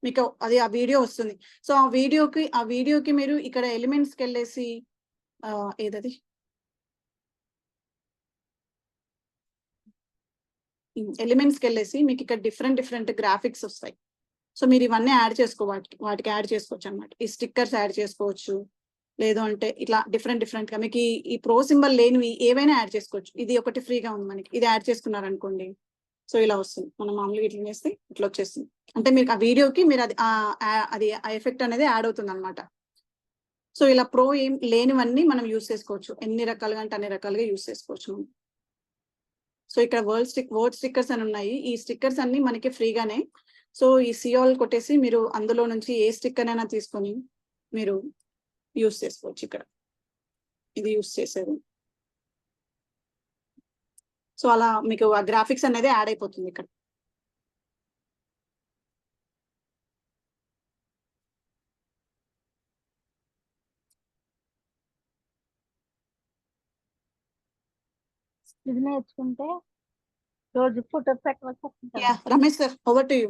మీకు అది ఆ వీడియో వస్తుంది. సో ఆ వీడియోకి మీరు ఇక్కడ ఎలిమెంట్స్కి వెళ్ళేసి ఏదది ఎలిమెంట్స్కి వెళ్ళేసి మీకు ఇక్కడ డిఫరెంట్ గ్రాఫిక్స్ వస్తాయి. సో మీరు ఇవన్నీ యాడ్ వాటికి యాడ్ చేసుకోవచ్చు అనమాట. ఈ స్టిక్కర్స్ యాడ్ చేసుకోవచ్చు. లేదు అంటే ఇట్లా డిఫరెంట్ గా మీకు ఈ ప్రో సింబల్ లేనివి ఏవైనా యాడ్ చేసుకోవచ్చు. ఇది ఒకటి ఫ్రీగా ఉంది మనకి, ఇది యాడ్ చేసుకున్నారనుకోండి సో ఇలా వస్తుంది. మనం మామూలుగా ఇట్లా చేస్తే ఇట్లా వచ్చేస్తుంది. అంటే మీకు ఆ వీడియోకి మీరు అది ఆ ఎఫెక్ట్ అనేది యాడ్ అవుతుంది అనమాట. సో ఇలా ప్రో ఏం లేనివన్నీ మనం యూస్ చేసుకోవచ్చు. ఎన్ని రకాలుగా అంటే అన్ని రకాలుగా యూస్ చేసుకోవచ్చు మనం. సో ఇక్కడ వర్డ్ స్టిక్కర్స్ అని ఉన్నాయి. ఈ స్టిక్కర్స్ అన్ని మనకి ఫ్రీగానే. సో ఈ సిఆల్ కొట్టేసి మీరు అందులో నుంచి ఏ స్టిక్కర్ అయినా తీసుకొని మీరు యూస్ చేసుకోవచ్చు. ఇక్కడ ఇది యూస్ చేసేది. సో అలా మీకు ఆ గ్రాఫిక్స్ అనేది యాడ్ అయిపోతుంది ఇక్కడ. ఇది నేర్చుకుంటే రోజు ఫోటో పెట్టవచ్చు. Ramesh sir, over to you.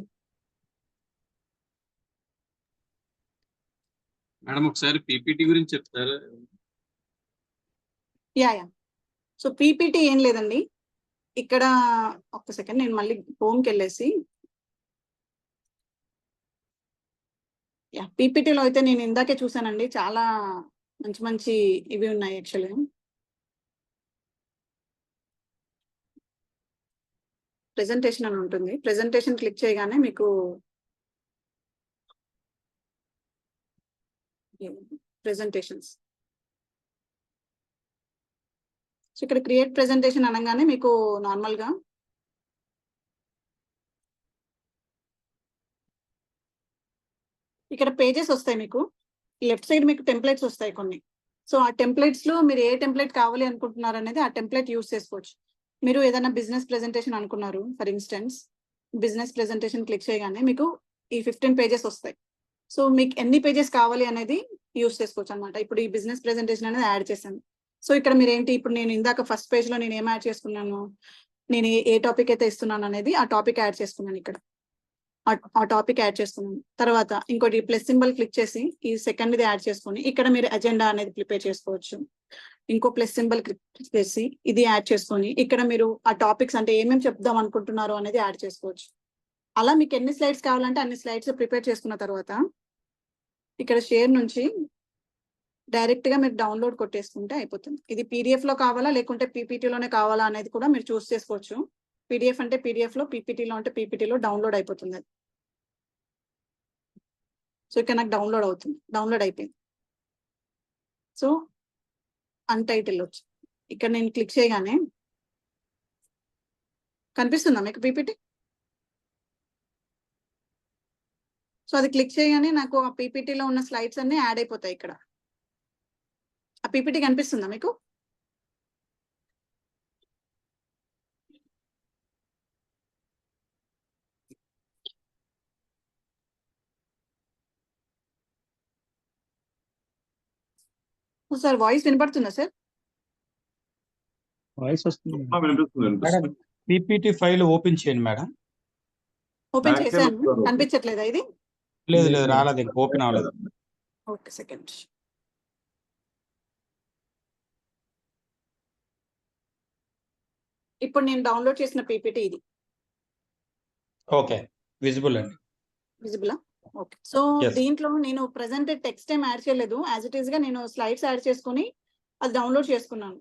Madam ఒకసారి పీపీటీ గురించి చెప్తారా? యా సో పీపీటీ ఏం లేదండి. ఇక్కడ ఒక్క సెకండ్, నేను మళ్ళీ హోమ్కి వెళ్ళేసి పీపీటీలో అయితే నేను ఇందాకే చూసానండి, చాలా మంచి ఇవి ఉన్నాయి. యాక్చువల్గా ప్రెజెంటేషన్ అని ఉంటుంది. ప్రెజెంటేషన్ క్లిక్ చేయగానే మీకు ప్రెజెంటేషన్స్, సో ఇక్కడ క్రియేట్ ప్రెజెంటేషన్ అనగానే మీకు నార్మల్గా ఇక్కడ పేజెస్ వస్తాయి. మీకు లెఫ్ట్ సైడ్ మీకు టెంప్లెట్స్ వస్తాయి కొన్ని. సో ఆ టెంప్లెట్స్ లో మీరు ఏ టెంప్లెట్ కావాలి అనుకుంటున్నారు అనేది ఆ టెంప్లెట్ యూస్ చేసుకోవచ్చు. మీరు ఏదైనా బిజినెస్ ప్రెజెంటేషన్ అనుకున్నారు, for instance business presentation click చేయగానే మీకు ఈ 15 పేజెస్ వస్తాయి. సో మీకు ఎన్ని పేజెస్ కావాలి అనేది యూస్ చేసుకోవచ్చు అనమాట. ఇప్పుడు ఈ బిజినెస్ ప్రెజెంటేషన్ అనేది యాడ్ చేశాను. సో ఇక్కడ మీరు ఏంటి, ఇప్పుడు నేను ఇందాక ఫస్ట్ పేజ్ లో నేను ఏం యాడ్ చేసుకున్నాను, నేను ఏ టాపిక్ అయితే ఇస్తున్నాను అనేది ఆ టాపిక్ యాడ్ చేసుకున్నాను ఇక్కడ. ఆ టాపిక్ యాడ్ చేసుకున్నాను. తర్వాత ఇంకోటి ప్లస్ సింబల్ క్లిక్ చేసి ఈ సెకండ్ ఇది యాడ్ చేసుకొని ఇక్కడ మీరు అజెండా అనేది ప్రిపేర్ చేసుకోవచ్చు. ఇంకో ప్లస్ సింబల్ క్లిక్ చేసి ఇది యాడ్ చేసుకొని ఇక్కడ మీరు ఆ టాపిక్స్ అంటే ఏమేమి చెప్దాం అనుకుంటున్నారు అనేది యాడ్ చేసుకోవచ్చు. అలా మీకు ఎన్ని స్లైడ్స్ కావాలంటే అన్ని స్లైడ్స్ ప్రిపేర్ చేసుకున్న తర్వాత ఇక్కడ షేర్ నుంచి డైరెక్ట్ గా మీరు డౌన్లోడ్ కొట్టేసుకుంటే అయిపోతుంది. ఇది పీడిఎఫ్ లో కావాలా లేకుంటే పీపీటీలోనే కావాలా అనేది కూడా మీరు చూస్ చేసుకోవచ్చు. పీడిఎఫ్ అంటే పీడిఎఫ్ లో, పీపీటీలో అంటే పీపీటీలో డౌన్లోడ్ అయిపోతుంది అది. సో ఇక్కడ నాకు డౌన్లోడ్ అయిపోయింది. సో అన్టైటిల్ వచ్చి ఇక్కడ నేను క్లిక్ చేయగానే కనిపిస్తుందా మీకు పీపీటీ? సో అది క్లిక్ చేయగానే నాకు ఆ పీపీటీలో ఉన్న స్లైడ్స్ అన్ని యాడ్ అయిపోతాయి ఇక్కడ. ఆ పీపీటీ కనిపిస్తుందా మీకు? సార్ వాయిస్ వినపడుతుందా సార్? వాయిస్ వస్తుంది వినిపిస్తుంది మేడం. వినిపిస్తుంది. పీపీటీ ఫైల్ ఓపెన్ చేయండి మేడం. ఓపెన్ Back చేశాను, end లో కనిపించట్లేదా ఇది? లేదు లేదు రాలేదు, ఇంకా ఓపెన్ అవ్వలేదు. Okay second. ఇప్పుడు నేను డౌన్లోడ్ చేసిన పీపీటీ ఇది ఓకే, విజిబుల్ అండి. విజిబుల్. Okay, so Yes. దీంట్లో నేను ప్రెసెంట్ టెక్స్ట్ ఏం యాడ్ చేయలేదు, యాజ్ ఇట్ ఈస్ గా నేను స్లైడ్స్ యాడ్ చేసుకుని అది డౌన్లోడ్ చేసుకున్నాను.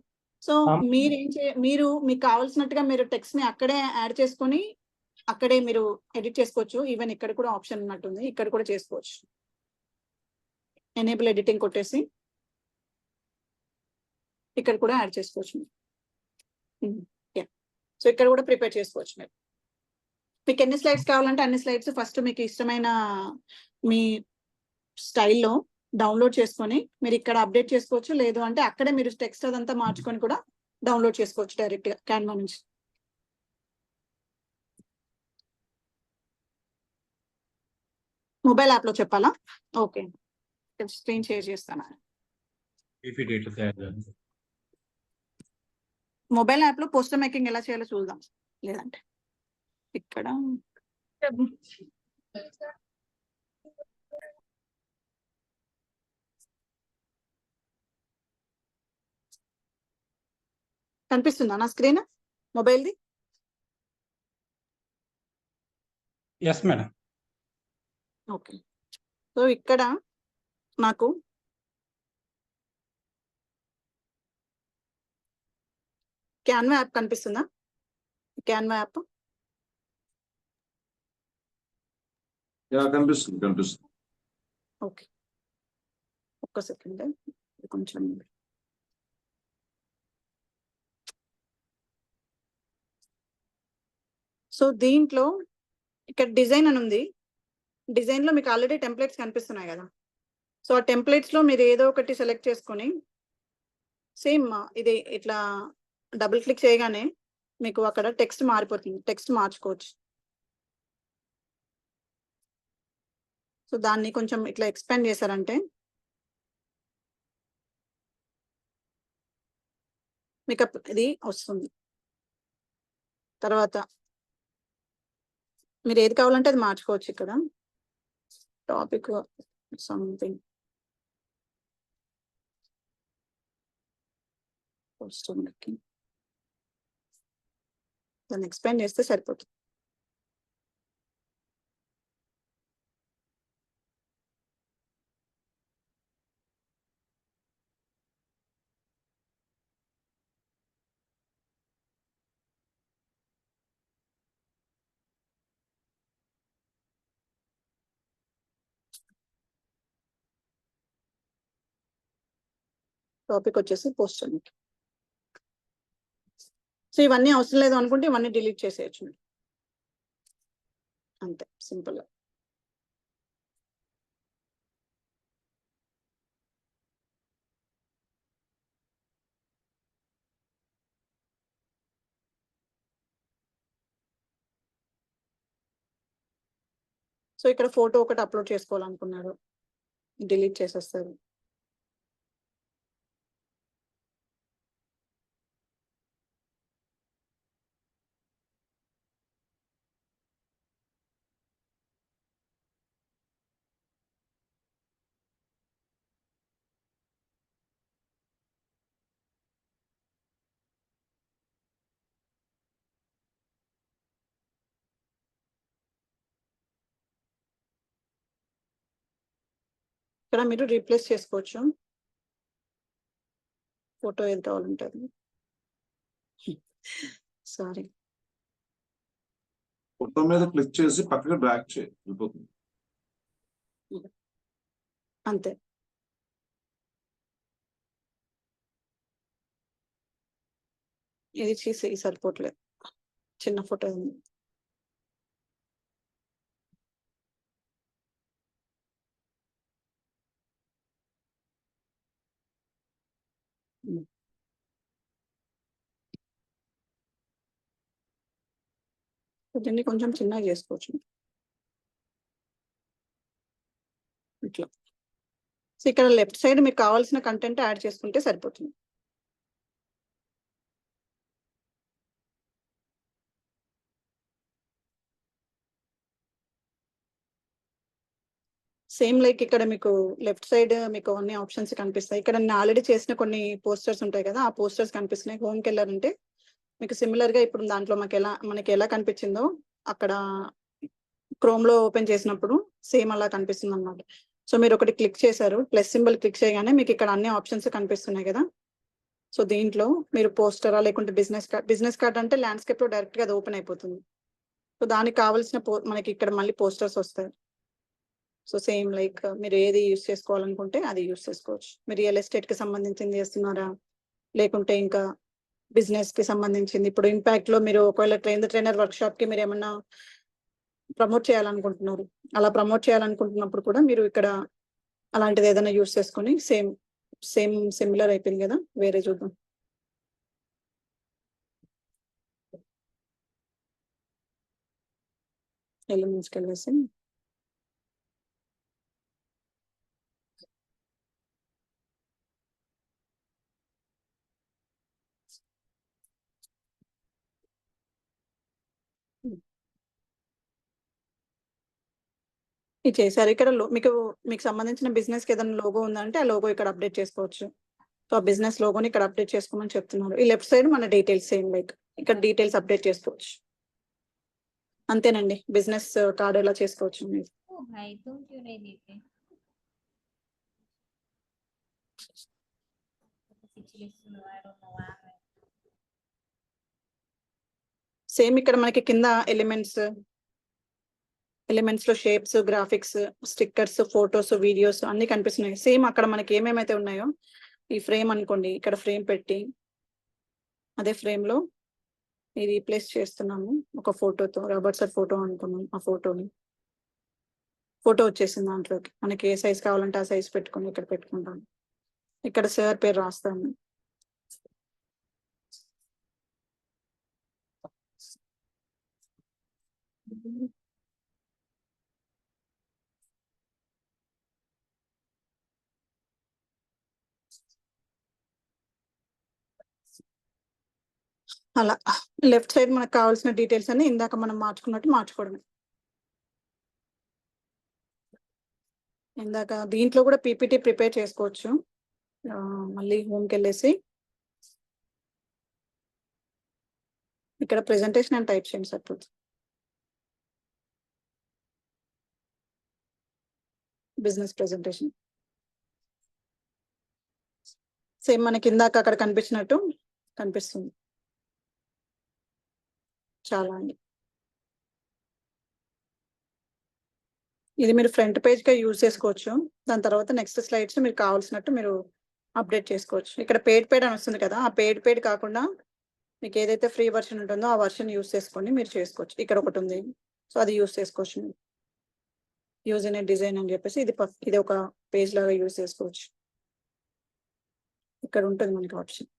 సో మీరు మీకు కావాల్సినట్టుగా మీరు టెక్స్ట్ ని అక్కడే యాడ్ చేసుకొని అక్కడే మీరు ఎడిట్ చేసుకోవచ్చు. ఈవెన్ ఇక్కడ కూడా ఆప్షన్ ఉన్నట్టుంది, ఇక్కడ కూడా చేసుకోవచ్చు. ఎనేబుల్ ఎడిటింగ్ కొట్టేసి ఇక్కడ కూడా యాడ్ చేసుకోవచ్చు. సో ఇక్కడ కూడా ప్రిపేర్ చేసుకోవచ్చు మీరు. మీకు ఎన్ని స్లైడ్స్ కావాలంటే అన్ని స్లైడ్స్ ఫస్ట్ మీకు ఇష్టమైన మీ స్టైల్లో డౌన్లోడ్ చేసుకొని మీరు ఇక్కడ అప్డేట్ చేసుకోవచ్చు. లేదు అంటే అక్కడే మీరు టెక్స్ట్ అదంతా మార్చుకొని కూడా డౌన్లోడ్ చేసుకోవచ్చు డైరెక్ట్ గా క్యాన్వా నుంచి. మొబైల్ యాప్ లో చెప్పాలా? ఓకే, స్క్రీన్ షేర్ చేస్తాను. పీపీటీ ఎట్లా తయారు చేయాలి? మొబైల్ యాప్ లో పోస్టర్ మేకింగ్ ఎలా చేయాలో చూద్దాం. లేదంటే ఇక్కడ కనిపిస్తుందా నా స్క్రీన్ మొబైల్ది? Yes madam. ఓకే, సో ఇక్కడ నాకు క్యాన్వా యాప్ కనిపిస్తుందా? క్యాన్వా యాప్ కనిపిస్తుంది కనిపిస్తుంది. ఓకే, ఒక్క సెకండ్ కొంచెం. సో దీంట్లో ఇక్కడ డిజైన్ అని ఉంది. డిజైన్ లో మీకు ఆల్రెడీ టెంప్లెట్స్ కనిపిస్తున్నాయి కదా. సో ఆ టెంప్లెట్స్ లో మీరు ఏదో ఒకటి సెలెక్ట్ చేసుకొని సేమ్ ఇది ఇట్లా డబుల్ క్లిక్ చేయగానే మీకు అక్కడ టెక్స్ట్ మారిపోతుంది, టెక్స్ట్ మార్చుకోవచ్చు. సో దాన్ని కొంచెం ఇట్లా ఎక్స్పాండ్ చేశారంటే మీకు ఇది వస్తుంది. తర్వాత మీరు ఏది కావాలంటే అది మార్చుకోవచ్చు. ఇక్కడ టాపిక్ సంథింగ్ దాన్ని ఎక్స్పాండ్ చేస్తే సరిపోతుంది. టాపిక్ వచ్చేసి పోస్టర్ మేకింగ్. సో ఇవన్నీ అవసరం లేదు అనుకుంటే ఇవన్నీ డిలీట్ చేసేయచ్చు మీరు. అంతే సింపుల్. సో ఇక్కడ ఫోటో ఒకటి అప్లోడ్ చేసుకోవాలనుకున్నాడు, డిలీట్ చేసేస్తారు. ఇక్కడ మీరు రీప్లేస్ చేసుకోవచ్చు, ఫోటో ఏది కావాలంటారు. సారీ, ఫోటో మీద క్లిక్ చేసి పక్కకి డ్రాగ్ చేయి, వెళ్ళిపోతుంది. అంతే. ఇది చేసి సరిపోవట్లేదు, చిన్న ఫోటో ఉంది. దీన్ని కొంచెం చిన్నగా చేసుకోవచ్చు ఇట్లా. సో ఇక్కడ లెఫ్ట్ సైడ్ మీకు కావాల్సిన కంటెంట్ యాడ్ చేసుకుంటే సరిపోతుంది. సేమ్ లైక్ ఇక్కడ మీకు లెఫ్ట్ సైడ్ మీకు అన్ని ఆప్షన్స్ కనిపిస్తాయి. ఇక్కడ నేను ఆల్రెడీ చేసిన కొన్ని పోస్టర్స్ ఉంటాయి కదా, ఆ పోస్టర్స్ కనిపిస్తున్నాయి. హోమ్కి వెళ్ళారంటే మీకు సిమిలర్ గా ఇప్పుడు దాంట్లో మనకి ఎలా కనిపించిందో అక్కడ క్రోమ్ లో ఓపెన్ చేసినప్పుడు సేమ్ అలా కనిపిస్తుంది అన్నమాట. సో మీరు ఒకటి క్లిక్ చేశారు, ప్లస్ సింబల్ క్లిక్ చేయగానే మీకు ఇక్కడ అన్ని ఆప్షన్స్ కనిపిస్తున్నాయి కదా. సో దీంట్లో మీరు పోస్టరా లేకుంటే బిజినెస్ కార్డ్ అంటే ల్యాండ్స్కేప్ లో డైరెక్ట్ గా అది ఓపెన్ అయిపోతుంది. సో దానికి కావాల్సిన మనకి ఇక్కడ మళ్ళీ పోస్టర్స్ వస్తాయి. సో సేమ్ లైక్ మీరు ఏది యూస్ చేసుకోవాలనుకుంటే అది యూస్ చేసుకోవచ్చు. మీరు రియల్ ఎస్టేట్ కి సంబంధించింది చేస్తున్నారా, లేకుంటే ఇంకా బిజినెస్ కి సంబంధించింది. ఇప్పుడు ఇంపాక్ట్ లో మీరు ఒకవేళ ట్రైనర్ వర్క్ షాప్ కి మీరు ఏమన్నా ప్రమోట్ చేయాలనుకుంటున్నారు, అలా ప్రమోట్ చేయాలనుకుంటున్నప్పుడు కూడా మీరు ఇక్కడ అలాంటిది ఏదైనా యూస్ చేసుకొని సేమ్ సిమిలర్ అయిపోయింది కదా. వేరే చూద్దాం. ఎలిమెంట్స్కి వెళ్ళేసి ఇది చేశారు. ఇక్కడ మీకు సంబంధించిన బిజినెస్ కి ఏదైనా లోగో ఉందంటే ఆ లోగో ఇక్కడ అప్డేట్ చేసుకోవచ్చు. సో ఆ బిజినెస్ లోగోని ఇక్కడ అప్డేట్ చేసుకోమని చెప్తున్నారు. ఈ లెఫ్ట్ సైడ్ మన డీటెయిల్స్ సేమ్ లైక్ ఇక్కడ డీటెయిల్స్ అప్డేట్ చేసుకోవచ్చు. అంతేనండి, బిజినెస్ కార్డు ఎలా చేసుకోవచ్చు మీరు. సేమ్ ఇక్కడ మనకి కింద ఎలిమెంట్స్ లో shapes, graphics, stickers, photos, videos అన్ని కనిపిస్తున్నాయి. సేమ్ అక్కడ మనకి ఏమేమైతే ఉన్నాయో ఈ ఫ్రేమ్ అనుకోండి, ఇక్కడ ఫ్రేమ్ పెట్టి అదే ఫ్రేమ్ లో ఇది రీప్లేస్ చేస్తున్నాము ఒక ఫోటోతో. రాబర్ట్ సార్ ఫోటో అనుకున్నాం, ఆ ఫోటో వచ్చేసింది. దాంట్లోకి మనకి ఏ సైజ్ కావాలంటే ఆ సైజ్ పెట్టుకొని ఇక్కడ పెట్టుకుంటాం. ఇక్కడ సార్ పేరు రాస్తాము. అలా లెఫ్ట్ సైడ్ మనకు కావాల్సిన డీటెయిల్స్ అన్ని ఇందాక మనం మార్చుకున్నట్టు మార్చుకోవడమే. ఇందాక దీంట్లో కూడా పీపీటీ ప్రిపేర్ చేసుకోవచ్చు. మళ్ళీ హోమ్కి వెళ్ళేసి ఇక్కడ ప్రెజెంటేషన్ అని టైప్ చేయండి సరిపోతుంది. బిజినెస్ ప్రెజెంటేషన్ సేమ్ మనకి ఇందాక అక్కడ కనిపించినట్టు కనిపిస్తుంది. చాలా అండి. ఇది మీరు ఫ్రంట్ పేజ్ గా యూజ్ చేసుకోవచ్చు. దాని తర్వాత నెక్స్ట్ స్లైడ్స్ మీరు కావాల్సినట్టు మీరు అప్డేట్ చేసుకోవచ్చు. ఇక్కడ పేడ్ అని వస్తుంది కదా, ఆ పేడ్ కాకుండా మీకు ఏదైతే ఫ్రీ వర్షన్ ఉంటుందో ఆ వర్షన్ యూజ్ చేసుకొని మీరు చేసుకోవచ్చు. ఇక్కడ ఒకటి ఉంది, సో అది యూజ్ చేసుకోవచ్చు. యూజ్ ఇన్ డిజైన్ అని చెప్పేసి ఇది ఒక పేజ్ లాగా యూజ్ చేసుకోవచ్చు. ఇక్కడ ఉంటుంది మనకి ఆప్షన్.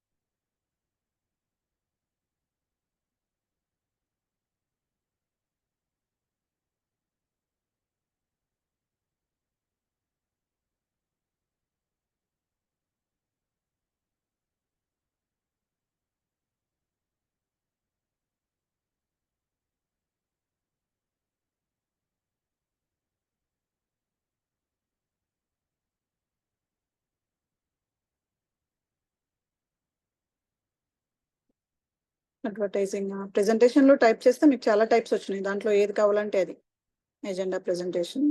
అడ్వర్టైజింగ్ ప్రెజెంటేషన్ లో టైప్ చేస్తే మీకు చాలా టైప్స్ వచ్చినాయి. దాంట్లో ఏది కావాలంటే అది. Agenda presentation.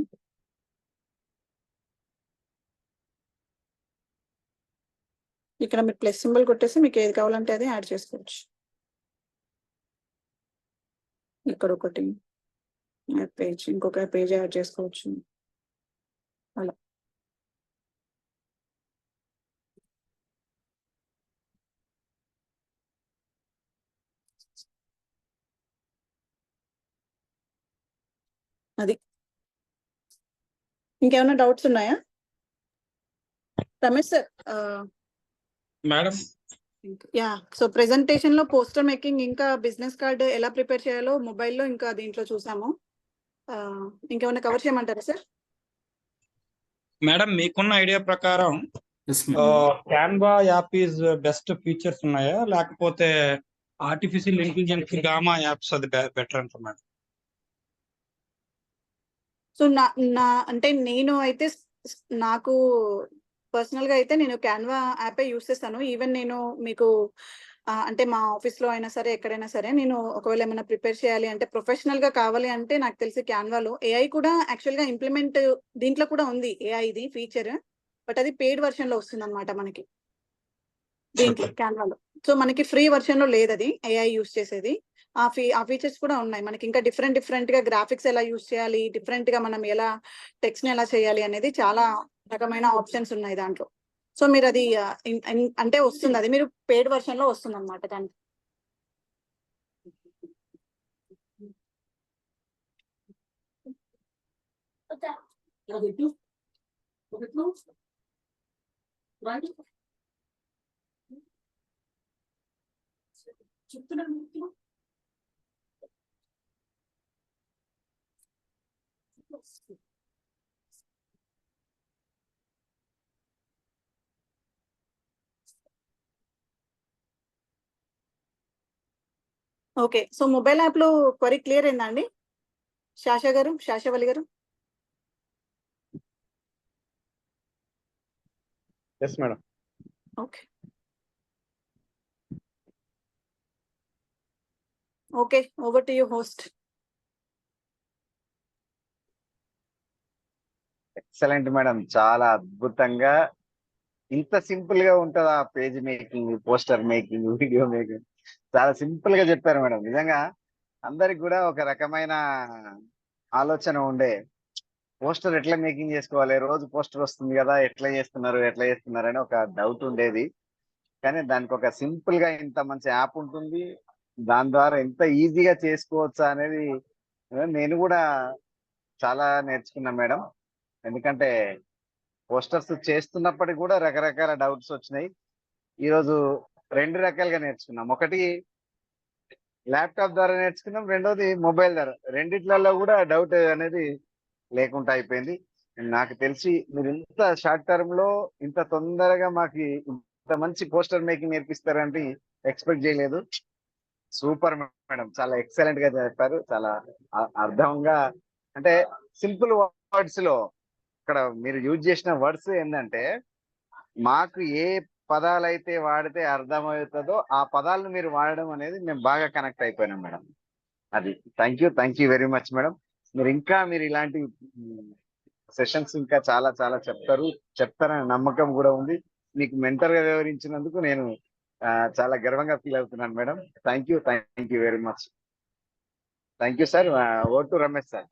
ఇక్కడ మీరు ప్లస్ సింబల్ కొట్టేసి మీకు ఏది కావాలంటే అది యాడ్ చేసుకోవచ్చు. ఇక్కడ ఒకటి యాడ్ పేజ్, ఇంకొక పేజ్ యాడ్ చేసుకోవచ్చు. అలా అది. ఇంకేమైనా డౌట్స్ ఉన్నాయా Ramesh sir? Madam ya, so presentation లో పోస్టర్ మేకింగ్ ఇంకా బిజినెస్ కార్డ్ ఎలా ప్రిపేర్ చేయాలో మొబైల్లో ఇంకా దీంట్లో చూసాము. ఇంకేమైనా కవర్ చేయమంటారా సార్? మేడం మీకున్న ఐడియా ప్రకారం yes madam. Canva app is best features ఉన్నాయా, లేకపోతే ఆర్టిఫిషియల్ ఇంటెలిజెన్స్ గామా యాప్స్ అది బెటర్ అంటారు మేడం? సో నా అంటే నేను అయితే నాకు పర్సనల్ గా అయితే నేను క్యాన్వా యాపే యూస్ చేస్తాను. ఈవెన్ నేను మీకు అంటే మా ఆఫీస్ లో అయినా సరే ఎక్కడైనా సరే నేను ఒకవేళ ఏమైనా ప్రిపేర్ చేయాలి అంటే ప్రొఫెషనల్ గా కావాలి అంటే నాకు తెలిసి క్యాన్వాలో ఏఐ కూడా యాక్చువల్ గా ఇంప్లిమెంట్ దీంట్లో కూడా ఉంది ఏఐది ఫీచర్. బట్ అది పెయిడ్ వర్షన్ లో వస్తుంది అనమాట మనకి దీంట్లో క్యాన్వాలో. సో మనకి ఫ్రీ వర్షన్ లో లేదు అది ఏఐ యూస్ చేసేది. ఆ ఫీచర్స్ కూడా ఉన్నాయి మనకి. ఇంకా డిఫరెంట్ గా గ్రాఫిక్స్ ఎలా యూస్ చేయాలి, డిఫరెంట్ గా మనం ఎలా టెక్స్ట్ ని ఎలా చేయాలి అనేది చాలా రకమైన ఆప్షన్స్ ఉన్నాయి దాంట్లో. సో మీరు అది అంటే వస్తుంది, అది మీరు పెయిడ్ వర్షన్ లో వస్తుంది అనమాట దానికి. ఓకే, సో మొబైల్ యాప్ లో క్వరీ క్లియర్ అయిందా అండి శాషవల్లి గారు? Yes madam. Okay okay, over to you host. Excellent madam, చాలా అద్భుతంగా. ఇంత సింపుల్ గా ఉంటుందా page making, poster making, video making? చాలా సింపుల్ గా చెప్పారు మేడం. నిజంగా అందరికి కూడా ఒక రకమైన ఆలోచన ఉండే, పోస్టర్ ఎట్లా మేకింగ్ చేసుకోవాలి, రోజు పోస్టర్ వస్తుంది కదా, ఎట్లా చేస్తున్నారు అని ఒక డౌట్ ఉండేది. కానీ దానికి ఒక సింపుల్ గా ఇంత మంచి యాప్ ఉంటుంది, దాని ద్వారా ఎంత ఈజీగా చేసుకోవచ్చా అనేది నేను కూడా చాలా నేర్చుకున్నా మేడం. ఎందుకంటే పోస్టర్స్ చేస్తున్నప్పటికీ కూడా రకరకాల డౌట్స్ వచ్చినాయి. ఈరోజు 2 రకాలుగా నేర్చుకున్నాం. ఒకటి ల్యాప్టాప్ ద్వారా నేర్చుకున్నాం, రెండోది మొబైల్ ద్వారా. రెండిట్లలో కూడా డౌట్ అనేది లేకుండా అయిపోయింది. నాకు తెలిసి మీరు ఇంత షార్ట్ టర్మ్ లో ఇంత తొందరగా మాకు ఇంత మంచి పోస్టర్ మేకింగ్ నేర్పిస్తారంటే ఎక్స్పెక్ట్ చేయలేదు. సూపర్ మేడం, చాలా ఎక్సలెంట్ గా చెప్పారు. చాలా అర్థంగా, అంటే సింపుల్ వర్డ్స్ లో ఇక్కడ మీరు యూజ్ చేసిన వర్డ్స్ ఏంటంటే, మాకు ఏ పదాలు అయితే వాడితే అర్థమవుతుందో ఆ పదాలను మీరు వాడడం అనేది మేము బాగా కనెక్ట్ అయిపోయినాం మేడం. అది thank you very much madam. మీరు ఇలాంటి సెషన్స్ ఇంకా చాలా చాలా చెప్తారనే నమ్మకం కూడా ఉంది. మీకు మెంటర్ గా వివరించినందుకు నేను చాలా గర్వంగా ఫీల్ అవుతున్నాను madam. Thank you very much. Thank you sir. Over to Ramesh sir.